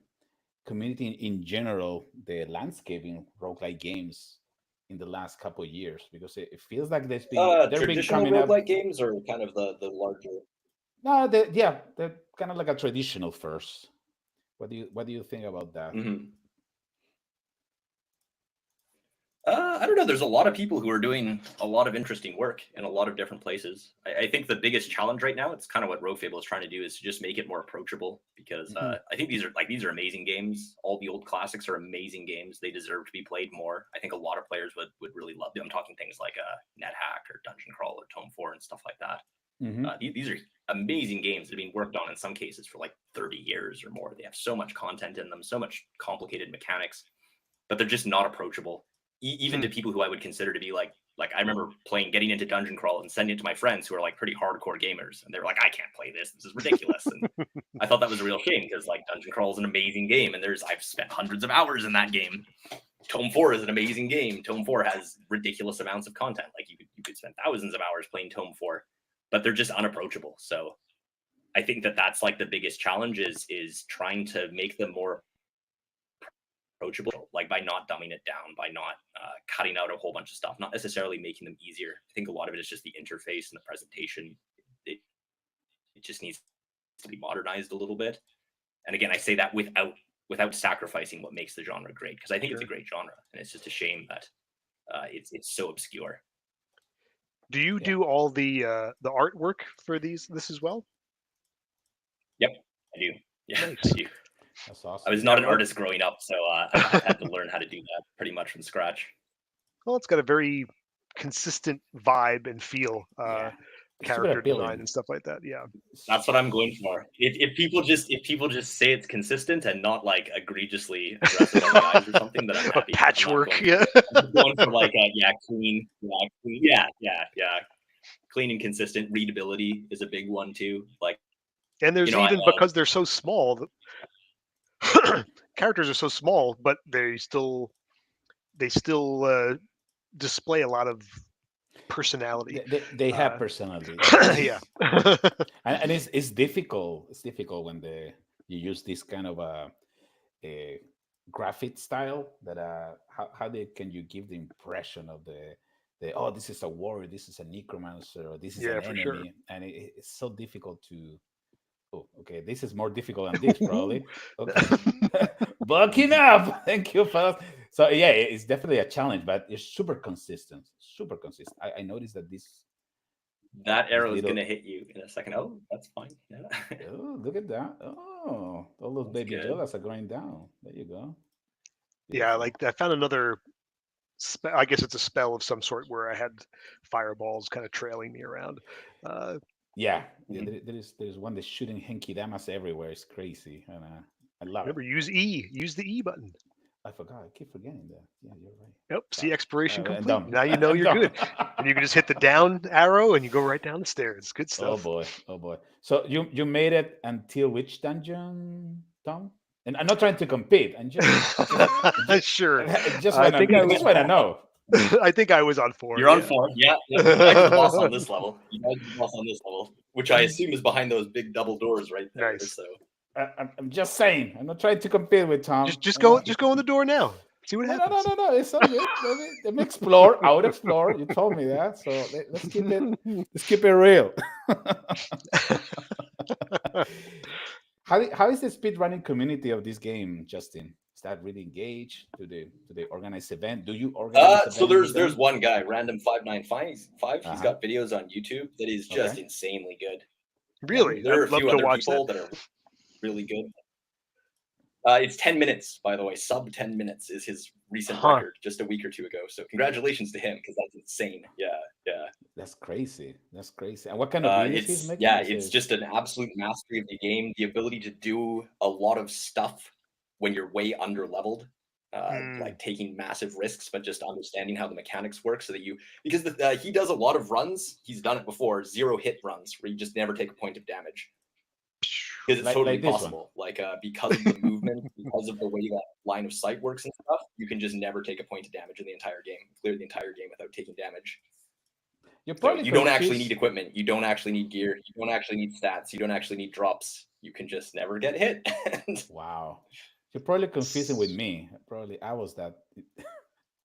community in general, the landscape in roguelike games in the last couple of years? Because it feels like there's been traditional roguelike games, or kind of the larger. No, they're kind of like a traditional first. What do you think about that? I don't know. There's a lot of people who are doing a lot of interesting work in a lot of different places. I think the biggest challenge right now, it's kind of what Rogue Fable is trying to do, is to just make it more approachable, because I think these are amazing games. All the old classics are amazing games. They deserve to be played more. I think a lot of players would really love them. I'm talking things like NetHack or Dungeon Crawl or Tome 4 and stuff like that. These are amazing games that have been worked on in some cases for like 30 years or more. They have so much content in them, so much complicated mechanics, but they're just not approachable. Even to people who I would consider to be like I remember getting into Dungeon Crawl and sending it to my friends who are like pretty hardcore gamers, and they were like, I can't play this. This is ridiculous. And I thought that was a real shame, because like Dungeon Crawl is an amazing game, and I've spent hundreds of hours in that game. Tome 4 is an amazing game. Tome 4 has ridiculous amounts of content. Like you could spend thousands of hours playing Tome 4, but they're just unapproachable. So I think that's like the biggest challenge is trying to make them more approachable, like by not dumbing it down, by not cutting out a whole bunch of stuff, not necessarily making them easier. I think a lot of it is just the interface and the presentation. It just needs to be modernized a little bit. And again, I say that without sacrificing what makes the genre great, because I think it's a great genre, and it's just a shame that it's so obscure. Do you do all the artwork for this as well? Yep, I do. Yeah, Nice. I do. That's awesome. I was not an artist growing up, so I've had to learn how to do that pretty much from scratch. Well, it's got a very consistent vibe and feel, Yeah. It's super character appealing. design and stuff like that. Yeah. That's what I'm going for. If people just say it's consistent and not like egregiously aggressive on the eyes or something, then I'm A happy. patchwork. I'm going for like clean. Clean and consistent. Readability is a big one too. Like, And there's even because they're so small, characters are so small, but they still display a lot of personality. They have personality. Yeah. And it's difficult. It's difficult when you use this kind of a graphic style that how can you give the impression of the oh, this is a warrior, this is a necromancer, or this is an for enemy, sure. and it's so difficult to. Oh, okay. This is more difficult than this, probably. Okay. Bucking up. Thank you, fellas. So yeah, it's definitely a challenge, but it's super consistent. Super consistent. I noticed that that arrow is little- gonna hit you in a second. Oh, that's fine. Yeah. Oh, look at that. Oh, all those That's baby good. Yodas are going down. There you go. Yeah, like I found another I guess it's a spell of some sort where I had fireballs kind of trailing me around. Yeah, Mhm. there's one that's shooting Henki Damas everywhere. It's crazy, and I love Remember, it. use E. Use the E button. I forgot. I keep forgetting that. Yeah, you're right. Yep. See, expiration I'm complete. done. Now you know I'm you're done. good. And you can just hit the down arrow and you go right down the stairs. Good Oh stuff. boy, oh boy. So you made it until which dungeon, Tom? And I'm not trying to compete. I'm just Sure. just I wanna think I just wanna know. I think I was on 4. You're on 4. Yeah. You guys are the boss on this level. You guys are the boss on this level, which I assume is behind those big double doors right there. Nice. So I'm just saying. I'm not trying to compete with Tom. Just go in the door now. See what No, happens. no. It's all good. Let me explore. I would explore. You told me that, so let's keep it. Let's keep it real. How is the speedrunning community of this game, Justin? Is that really engaged? Do they organize event? Do you organize? so event with there's them? one guy, random 595. He's Uh-huh. got videos on YouTube that is just Okay. insanely good. Really? There are a I'd love few to other watch people that. that are really good. It's 10 minutes, by the way. Sub 10 minutes is his recent record just a week or two ago. So congratulations to him because that's insane. Yeah. That's crazy. That's crazy. And what kind of videos he's making? It's just an absolute mastery of the game. The ability to do a lot of stuff when you're way under leveled, like taking massive risks, but just understanding how the mechanics work so that because he does a lot of runs. He's done it before, 0 hit runs where you just never take a point of damage. Because it's totally possible. Like because of the movement, because of the way that line of sight works and stuff, you can just never take a point of damage in the entire game. Clear the entire game without taking damage. So you don't actually need equipment. You don't actually need gear. You don't actually need stats. You don't actually need drops. You can just never get hit. Wow. You're probably confusing with me. Probably I was that.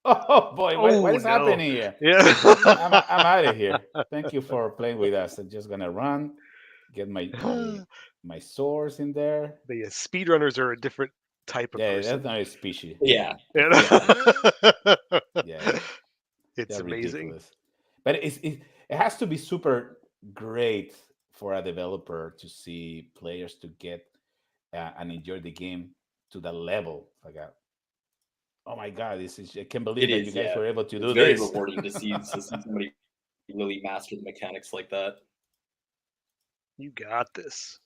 Oh boy, what is happening here? Yeah. I'm out of here. Thank you for playing with us. I'm just gonna run, get my swords in there. The speedrunners are a different type of person. That's not a species. Yeah. It's amazing. Ridiculous. But it has to be super great for a developer to see players to get and enjoy the game to that level. Like, oh my God, I can't believe that you guys were able to do very this. Very rewarding to see somebody really master the mechanics like that. You got this.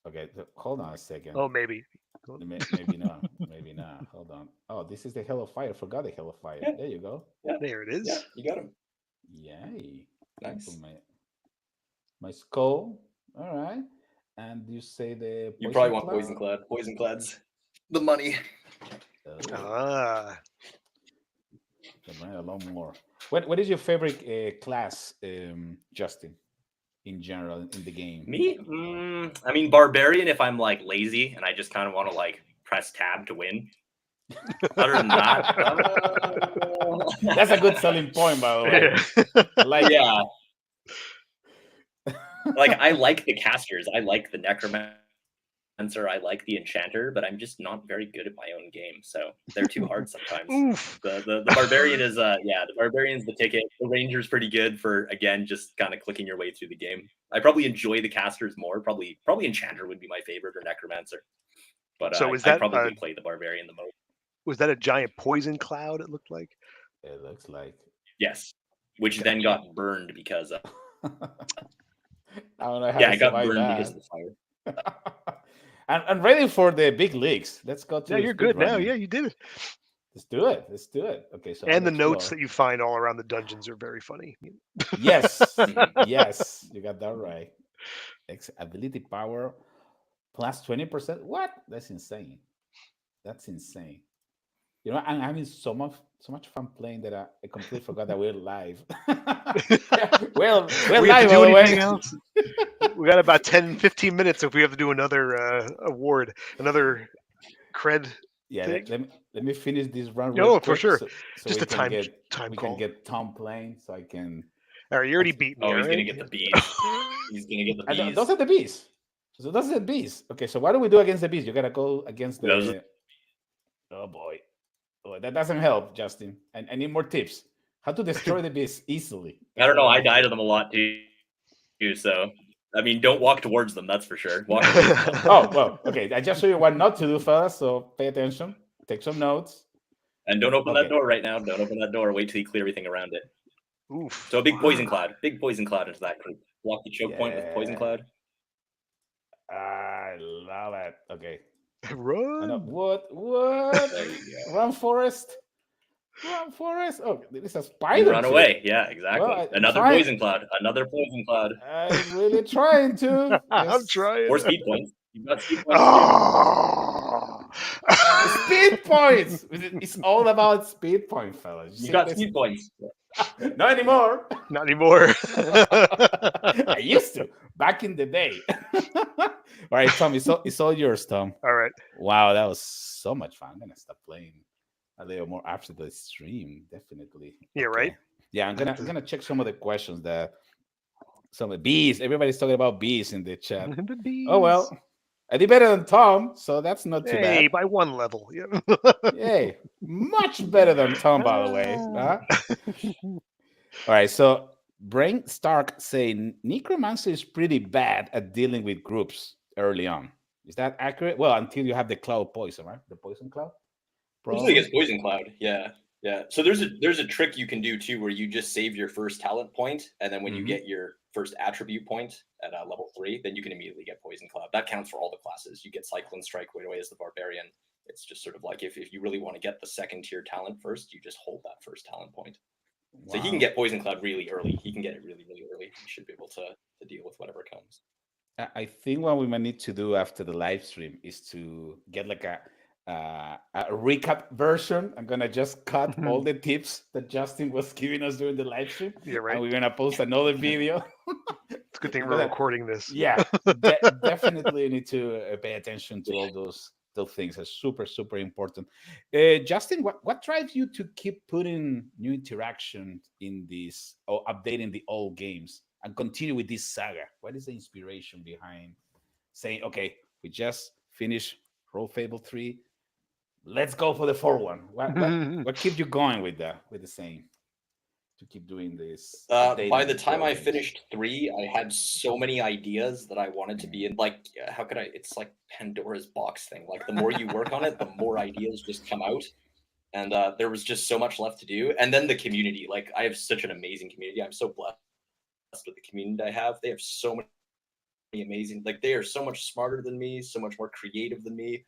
Okay, hold on a second. Oh, maybe. Maybe not. Maybe not. Hold on. Oh, this is the Hell of Fire. Forgot the Hell of Fire. Yeah. There you go. Yeah. There it is. Yeah, you got him. Yay. Nice. My skull. All right. And you say the you probably want poison clad. Poison clad's the money. Ah. A lot more. What is your favorite class, Justin? In general, in the game? Me? I mean, barbarian if I'm like lazy and I just kind of want to like press tab to win. Other than that, that's a good selling point, by the way. Like I like the casters. I like the Necromancer I like the Enchanter, but I'm just not very good at my own game, so they're too hard sometimes. Oof. The Barbarian is the Barbarian's the ticket. The Ranger's pretty good for, again, just kind of clicking your way through the game. I probably enjoy the casters more. Probably Enchanter would be my favorite, or Necromancer. But So is I that probably play the Barbarian the most. was that a giant poison cloud? It looked like. It looks like. Yes, which then got burned because I don't know how yeah, to it got survive burned that. because of the fire. I'm ready for the big leagues. Let's go to. Yeah, you're good now. Yeah, you did it. Let's do it. Let's do it. Okay, so And the notes that you find all around the dungeons are very funny. Yes, yes, you got that right. Ability power plus 20%. What? That's insane. That's insane. You know, I'm having so much fun playing that I completely forgot that we're live. well, we're we have live. to do By the anything way. else? We got about 10-15 minutes if we have to do another award, another cred. Yeah, thing. let me finish this run. No, real for quick sure. So Just we a can time we call. can get Tom playing, so I can. All right, you already beat me. Oh, he's right? gonna get the bees. He's gonna get the bees. Those are the bees. So those are the bees. Okay, so what do we do against the bees? You gotta go against the. Oh boy, that doesn't help, Justin. I need more tips. How to destroy the bees easily. I don't know. I die to them a lot too. So I mean, don't walk towards them. That's for sure. Walk away from them. Oh well, okay. I just show you what not to do, fellas. So pay attention. Take some notes. And don't open that door right now. Don't open that door. Wait till you clear everything around it. Oof. So a big poison cloud. Big poison cloud into that group. Block the choke point with poison cloud. I love it. Okay. Run. What? There you go. Run, Forest. Run, Forest. Oh, there's a spider. Run away. Yeah, exactly. Well, Another poison cloud. Another poison cloud. I'm really trying to. I'm trying. 4 speed points. You've got speed points. Speed points. It's all about speed point, fellas. You got speed points. Not anymore. Not anymore. I used to back in the day. All right, Tom, it's all yours, Tom. All right. Wow, that was so much fun. I'm gonna stop playing a little more after the stream, definitely. Yeah, right. Yeah, I'm gonna check some of the questions that some of the bees. Everybody's talking about bees in the chat. The bees. Oh well, I did better than Tom, so that's not too Hey, bad. by one level. Yeah. Yay, much better than Tom, by the way. Huh? All right, so Brain Stark saying Necromancer is pretty bad at dealing with groups early on. Is that accurate? Well, until you have the cloud poison, right? The poison cloud. Usually it's poison cloud. Yeah. So there's a trick you can do too, where you just save your first talent point, and then when you get your first attribute point at level 3, then you can immediately get poison cloud. That counts for all the classes. You get Cyclone Strike right away as the Barbarian. It's just sort of like if you really want to get the second tier talent first, you just hold that first talent point. Wow. So he can get poison cloud really early. He can get it really, really early. He should be able to deal with whatever comes. I think what we might need to do after the live stream is to get like a recap version. I'm gonna just cut all the tips that Justin was giving us during the live stream. Yeah, right. And we're gonna post another video. It's a good thing we're recording this. Yeah, definitely need to pay attention to all those things. Are super, super important. Justin, what drives you to keep putting new interaction in this or updating the old games and continue with this saga? What is the inspiration behind saying, okay, we just finished Rogue Fable 3. Let's go for the 4th one. What keeps you going with the same to keep doing this? By the time I finished 3, I had so many ideas that I wanted to be in. Like, how could I? It's like Pandora's box thing. Like, the more you work on it, the more ideas just come out. And there was just so much left to do. And then the community. Like, I have such an amazing community. I'm so blessed with the community I have. They have so many amazing. Like, they are so much smarter than me, so much more creative than me,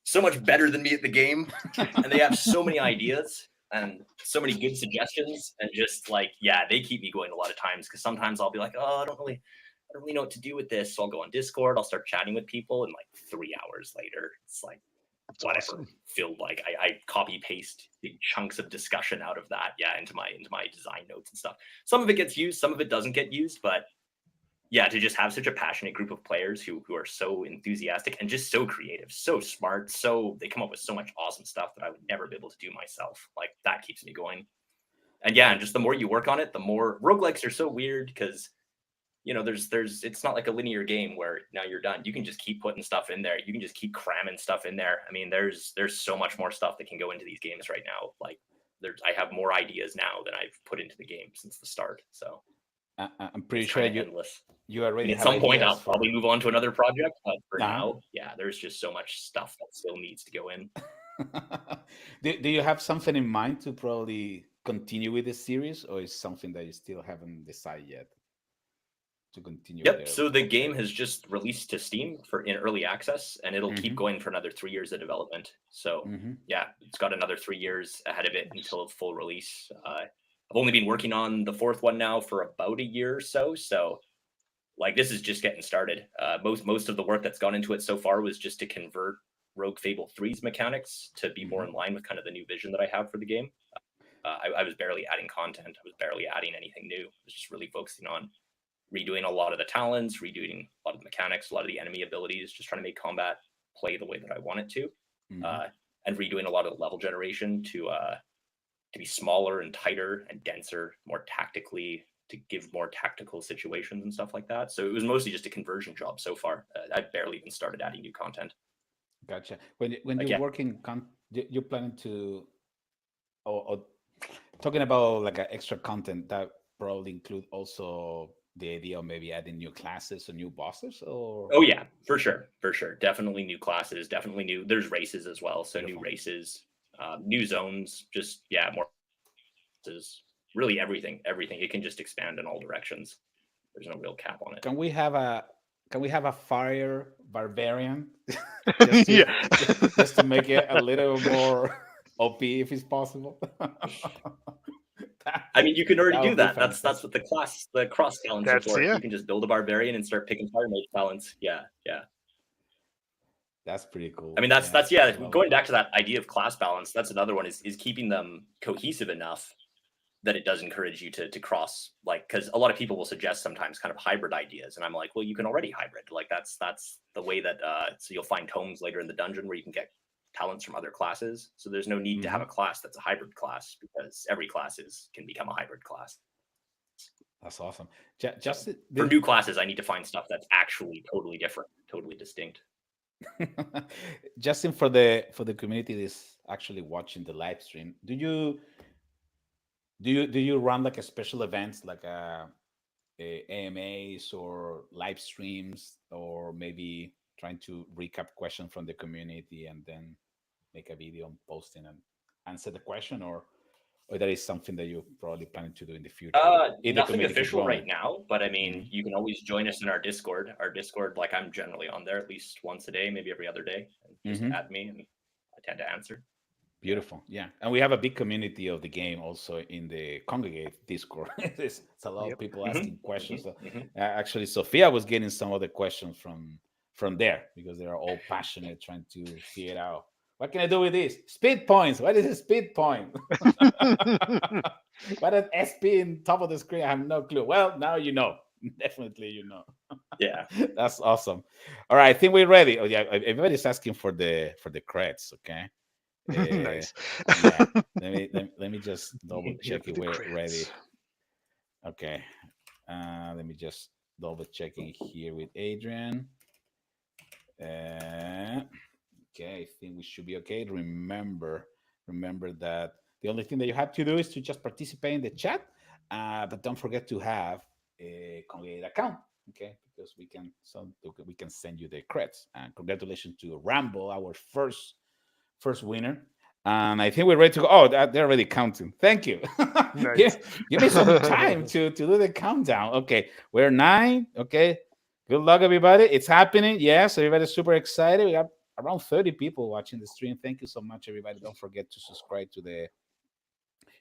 so much better than me at the game, and they have so many ideas and so many good suggestions, and just like, yeah, they keep me going a lot of times, because sometimes I'll be like, oh, I don't really know what to do with this, so I'll go on Discord, I'll start chatting with people, and like 3 hours later, it's like whatever. Awesome. Filled like I copy paste big chunks of discussion out of that, into my design notes and stuff. Some of it gets used, some of it doesn't get used, but yeah, to just have such a passionate group of players who are so enthusiastic and just so creative, so smart, so they come up with so much awesome stuff that I would never be able to do myself. Like, that keeps me going. And yeah, and just the more you work on it, the more roguelikes are so weird, because there's it's not like a linear game where now you're done. You can just keep putting stuff in there. You can just keep cramming stuff in there. I mean, there's so much more stuff that can go into these games right now. Like I have more ideas now than I've put into the game since the start. So I'm pretty it's sure kind of endless. you already At have some point, ideas I'll probably move on to another project, but for Uh-huh. now, yeah, there's just so much stuff that still needs to go in. Do you have something in mind to probably continue with the series, or is something that you still haven't decided yet to continue with Yep. So the game has just released to Steam in early access, and it'll keep going for another 3 years of development. So yeah, it's got another 3 years ahead of it until full release. I've only been working on the fourth one now for about a year or so. So like this is just getting started. Most of the work that's gone into it so far was just to convert Rogue Fable 3's mechanics to be more in line with kind of the new vision that I have for the game. I was barely adding content. I was barely adding anything new. I was just really focusing on redoing a lot of the talents, redoing a lot of the mechanics, a lot of the enemy abilities, just trying to make combat play the way that I want it to, and redoing a lot of the level generation to be smaller and tighter and denser, more tactically, to give more tactical situations and stuff like that. So it was mostly just a conversion job so far. I've barely even started adding new content. Gotcha. When you're working, you're planning to, or talking about like extra content that probably include also the idea of maybe adding new classes or new bosses, or oh yeah, for sure, definitely new classes, definitely new. There's races as well, so Beautiful. New races, new zones, just more. Really everything. It can just expand in all directions. There's no real cap on it. Can we have a fire barbarian just to make it a little more OP if it's possible? I mean, you can already do that. That's what the cross talents are for. Yeah. You can just build a barbarian and start picking fire mage talents. Yeah. That's pretty cool. I mean, that's going back to that idea of class balance. That's another one is keeping them cohesive enough that it does encourage you to cross, like, because a lot of people will suggest sometimes kind of hybrid ideas, and I'm like, well, you can already hybrid. Like that's the way that so you'll find tomes later in the dungeon where you can get talents from other classes. So there's no need to have a class that's a hybrid class, because every class can become a hybrid class. That's awesome. Just for new classes, I need to find stuff that's actually totally different, totally distinct. Justin, for the community that's actually watching the live stream, do you run like a special events like a AMAs or live streams, or maybe trying to recap questions from the community and then make a video and posting and answer the question, or that is something that you're probably planning to do in the future? Nothing official right now, but I mean, you can always join us in our Discord. Like I'm generally on there at least once a day, maybe every other day. And just add me, and I tend to answer. Beautiful. Yeah. And we have a big community of the game also in the Congregate Discord. It's a lot of people asking questions. Actually, Sophia was getting some of the questions from there, because they are all passionate trying to figure it out. What can I do with this? Speed points. What is a speed point? What is SP in top of the screen? I have no clue. Well, now you know. Definitely you know. Yeah. That's awesome. All right, I think we're ready. Oh yeah, everybody's asking for the creds, okay? Nice. Yeah. Let me just double check if we're ready. Okay. Let me just double checking here with Adrian. Okay, I think we should be okay. Remember that the only thing that you have to do is to just participate in the chat, but don't forget to have a Congregate account, okay? Because we can send you the creds. And congratulations to Rambo, our first winner. And I think we're ready to go. Oh, they're already counting. Thank you. Nice. Give me some time to do the countdown. Okay, we're 9. Okay, good luck, everybody. It's happening. Yes, everybody's super excited. We got around 30 people watching the stream. Thank you so much, everybody. Don't forget to subscribe to the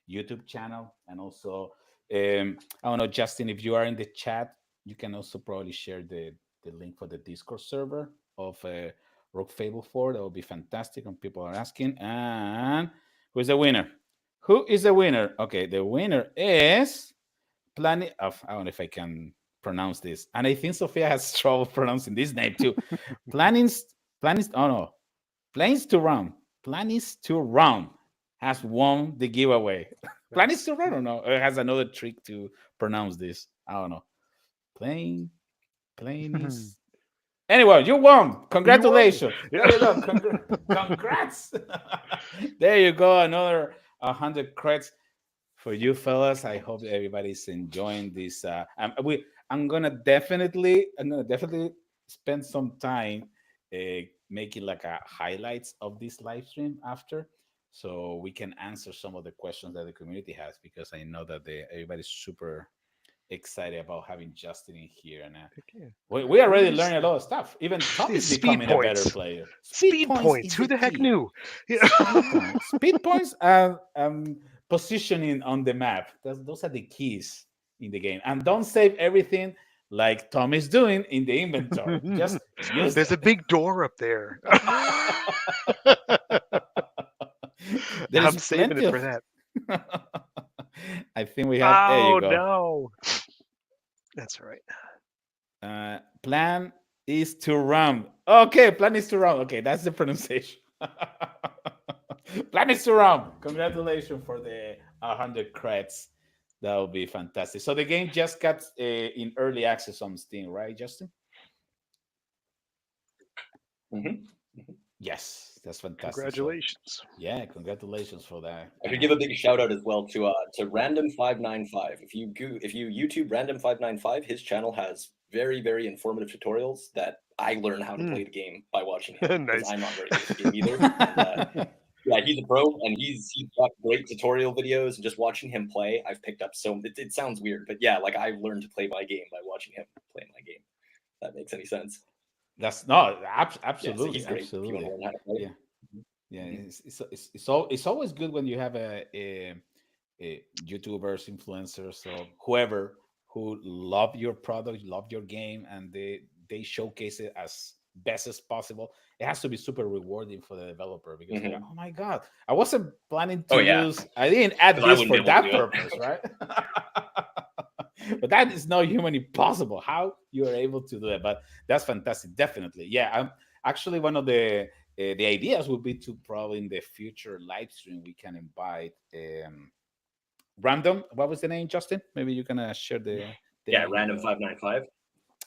YouTube channel. And also, I don't know, Justin, if you are in the chat, you can also probably share the link for the Discord server of Rogue Fable 4. That would be fantastic when people are asking. And who's the winner? Who is the winner? Okay, the winner is Planet of, I don't know if I can pronounce this. And I think Sophia has trouble pronouncing this name too. Planes to Round has won the giveaway. Planes to Round or no? It has another trick to pronounce this. I don't know. Playing is. Anyway, you won. Congratulations. You There you go. Congrats. There you go. Another 100 credits for you fellas. I hope everybody's enjoying this. I'm gonna definitely spend some time making like a highlights of this live stream after, so we can answer some of the questions that the community has, because I know that everybody's super excited about having Justin in here, and Yeah. we are already learning a lot of stuff. Even Tom is Speed becoming a better points. player. Speed points. is Who the heck key. knew? Yeah. Speed points and positioning on the map. Those are the keys in the game. And don't save everything like Tom is doing in the inventory. Just use There's a big door up there. I'm saving it for that. I think we have. There you go. No. That's all right. Plan is to run. Okay, plan is to run. Okay, that's the pronunciation. Plan is to run. Congratulations for the 100 credits. That would be fantastic. So the game just got in early access on Steam, right, Justin? Mm-hmm. Yes, that's fantastic. Congratulations. Yeah, congratulations for that. I could give a big shout out as well to Random595. If you YouTube Random595, his channel has very, very informative tutorials that I learned how to play the game by watching him. Nice. Because I'm not very good at the game either. And, yeah, he's a pro, and he's got great tutorial videos. And just watching him play, I've picked up it sounds weird, but yeah, like I've learned to play my game by watching him play my game. If that makes any sense. That's no, Yeah, so absolutely, he's great if you want to learn how to play. Yeah. It's always good when you have a YouTubers, influencers, or whoever who love your product, love your game, and they showcase it as best as possible. It has to be super rewarding for the developer, because they're like, oh my god, I wasn't planning to use. I didn't add this for that purpose, right? But that is not humanly possible. How you are able to do it? But that's fantastic, definitely. Yeah, actually one of the ideas would be to probably in the future live stream we can invite random. What was the name, Justin? Maybe you can share the name. Random595.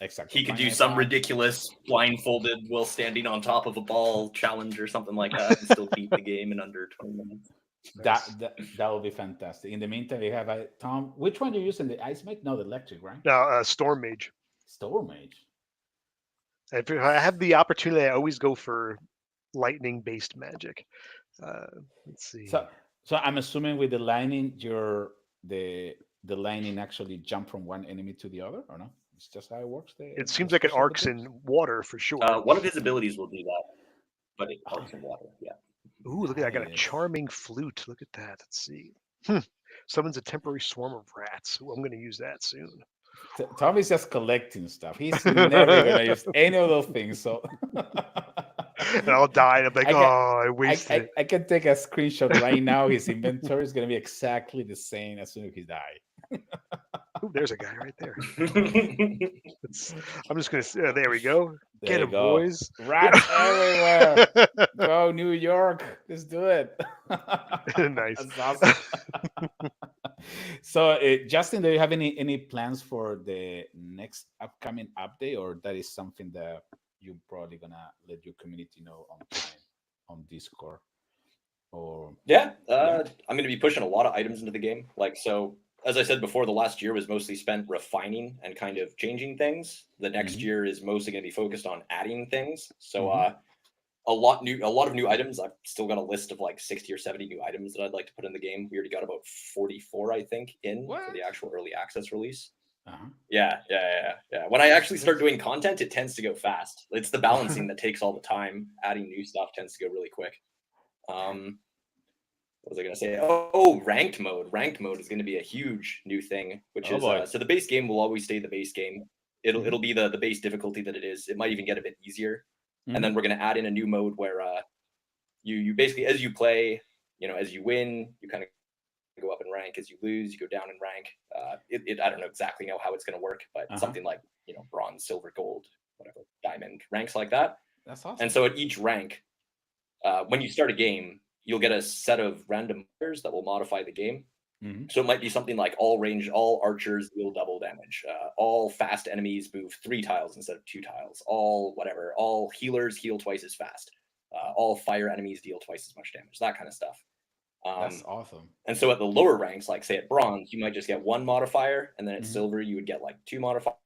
Exactly. He could do some ridiculous blindfolded while standing on top of a ball challenge or something like that, and still beat the game in under 20 minutes. That would be fantastic. In the meantime, we have Tom. Which one are you using? The ice mage? No, the electric, right? No, Storm Mage. Storm Mage. If I have the opportunity, I always go for lightning-based magic. Let's see. So I'm assuming with the lightning, the lightning actually jump from one enemy to the other, or no? It's just how it works. It seems like it arcs in water for sure. One of his abilities will do that, but it arcs in water. Yeah. Ooh, look at that! I got a charming flute. Look at that. Let's see. Summons a temporary swarm of rats. Ooh, I'm going to use that soon. Tommy's just collecting stuff. He's never going to use any of those things. So. And I'll die. And I'm like, I wasted it. I can take a screenshot right now. His inventory is going to be exactly the same as soon as he dies. Ooh, there's a guy right there. I'm just going to. There we go. Get him, boys. Rats everywhere. Go, New York. Let's do it. Nice. That's awesome. So, Justin, do you have any plans for the next upcoming update, or that is something that you're probably going to let your community know on time on Discord? Or I'm going to be pushing a lot of items into the game. As I said before, the last year was mostly spent refining and kind of changing things. The next year is mostly going to be focused on adding things. So a lot of new items. I've still got a list of like 60 or 70 new items that I'd like to put in the game. We already got about 44, I think, for the actual early access release. Yeah. When I actually start doing content, it tends to go fast. It's the balancing that takes all the time. Adding new stuff tends to go really quick. What was I going to say? Oh, ranked mode. Ranked mode is going to be a huge new thing, which is so the base game will always stay the base game. It'll be the base difficulty that it is. It might even get a bit easier. And then we're going to add in a new mode where you basically, as you play, as you win, you kind of go up in rank. As you lose, you go down in rank. I don't know exactly how it's going to work, but something like bronze, silver, gold, whatever, diamond, ranks like that. That's awesome. And so at each rank, when you start a game, you'll get a set of random players that will modify the game. So it might be something like all archers deal double damage. All fast enemies move 3 tiles instead of 2 tiles. All healers heal twice as fast. All fire enemies deal twice as much damage. That kind of stuff. That's awesome. And so at the lower ranks, like say at bronze, you might just get 1 modifier, and then at silver you would get like 2 modifiers.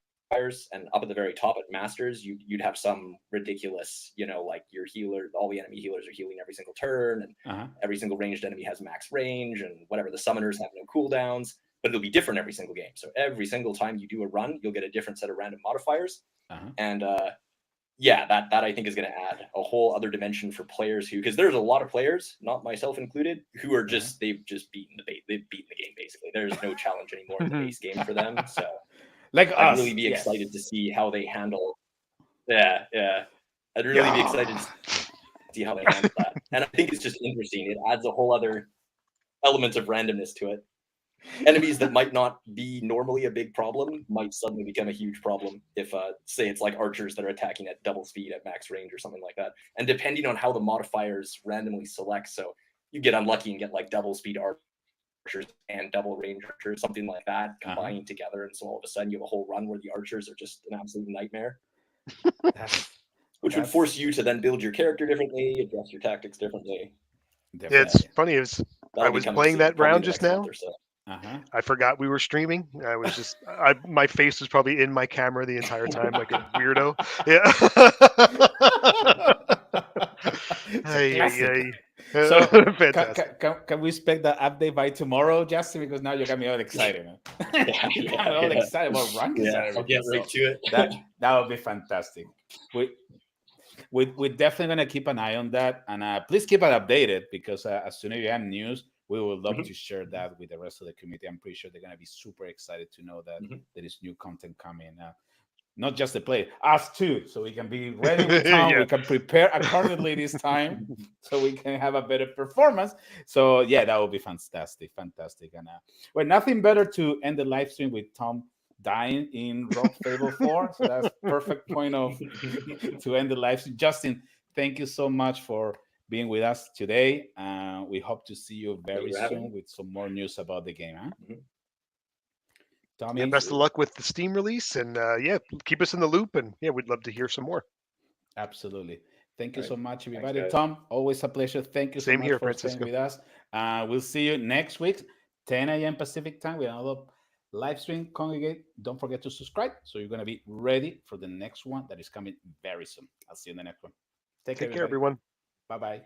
And up at the very top at masters, you'd have some ridiculous, like your healer, all the enemy healers are healing every single turn, and every single ranged enemy has max range, and whatever, the summoners have no cooldowns, but it'll be different every single game. So every single time you do a run, you'll get a different set of random modifiers. And that I think is going to add a whole other dimension for players because there's a lot of players, not myself included, who are they've beaten the game basically. There's no challenge anymore in the base game for them. So like I'd really be excited to see how they handle. Yeah. I'd really be excited to see how they handle that. And I think it's just interesting. It adds a whole other element of randomness to it. Enemies that might not be normally a big problem might suddenly become a huge problem if, say, it's like archers that are attacking at double speed at max range or something like that. And depending on how the modifiers randomly select, so you get unlucky and get like double speed archers and double range archers, something like that, combining together, and so all of a sudden you have a whole run where the archers are just an absolute nightmare. Which would force you to then build your character differently, adjust your tactics differently. It's funny, I was playing that round just now. I forgot we were streaming. I was just, my face was probably in my camera the entire time, like a weirdo. Yeah. So can we expect the update by tomorrow, Justin? Because now you got me all excited. I'm all excited about rankings. I'll get right to it. That would be fantastic. We're definitely gonna keep an eye on that, and please keep it updated because as soon as you have news, we would love to share that with the rest of the community. I'm pretty sure they're gonna be super excited to know that there is new content coming. Not just the play, us too, so we can be ready with time. We can prepare accordingly this time, so we can have a better performance. So that would be fantastic. And nothing better to end the live stream with Tom dying in Rogue Fable 4. So that's perfect point to end the live stream. Justin, thank you so much for being with us today. We hope to see you very soon with some more news about the game. Tommy, best of luck with the Steam release, and keep us in the loop, and we'd love to hear some more. Absolutely. Thank you so much, everybody. Thanks, Tom, always a pleasure. Thank you so much for staying with us. We'll see you next week, 10 a.m. Pacific time with another live stream. Congregate. Don't forget to subscribe so you're going to be ready for the next one that is coming very soon. I'll see you in the next one. Take care, everyone. Bye-bye.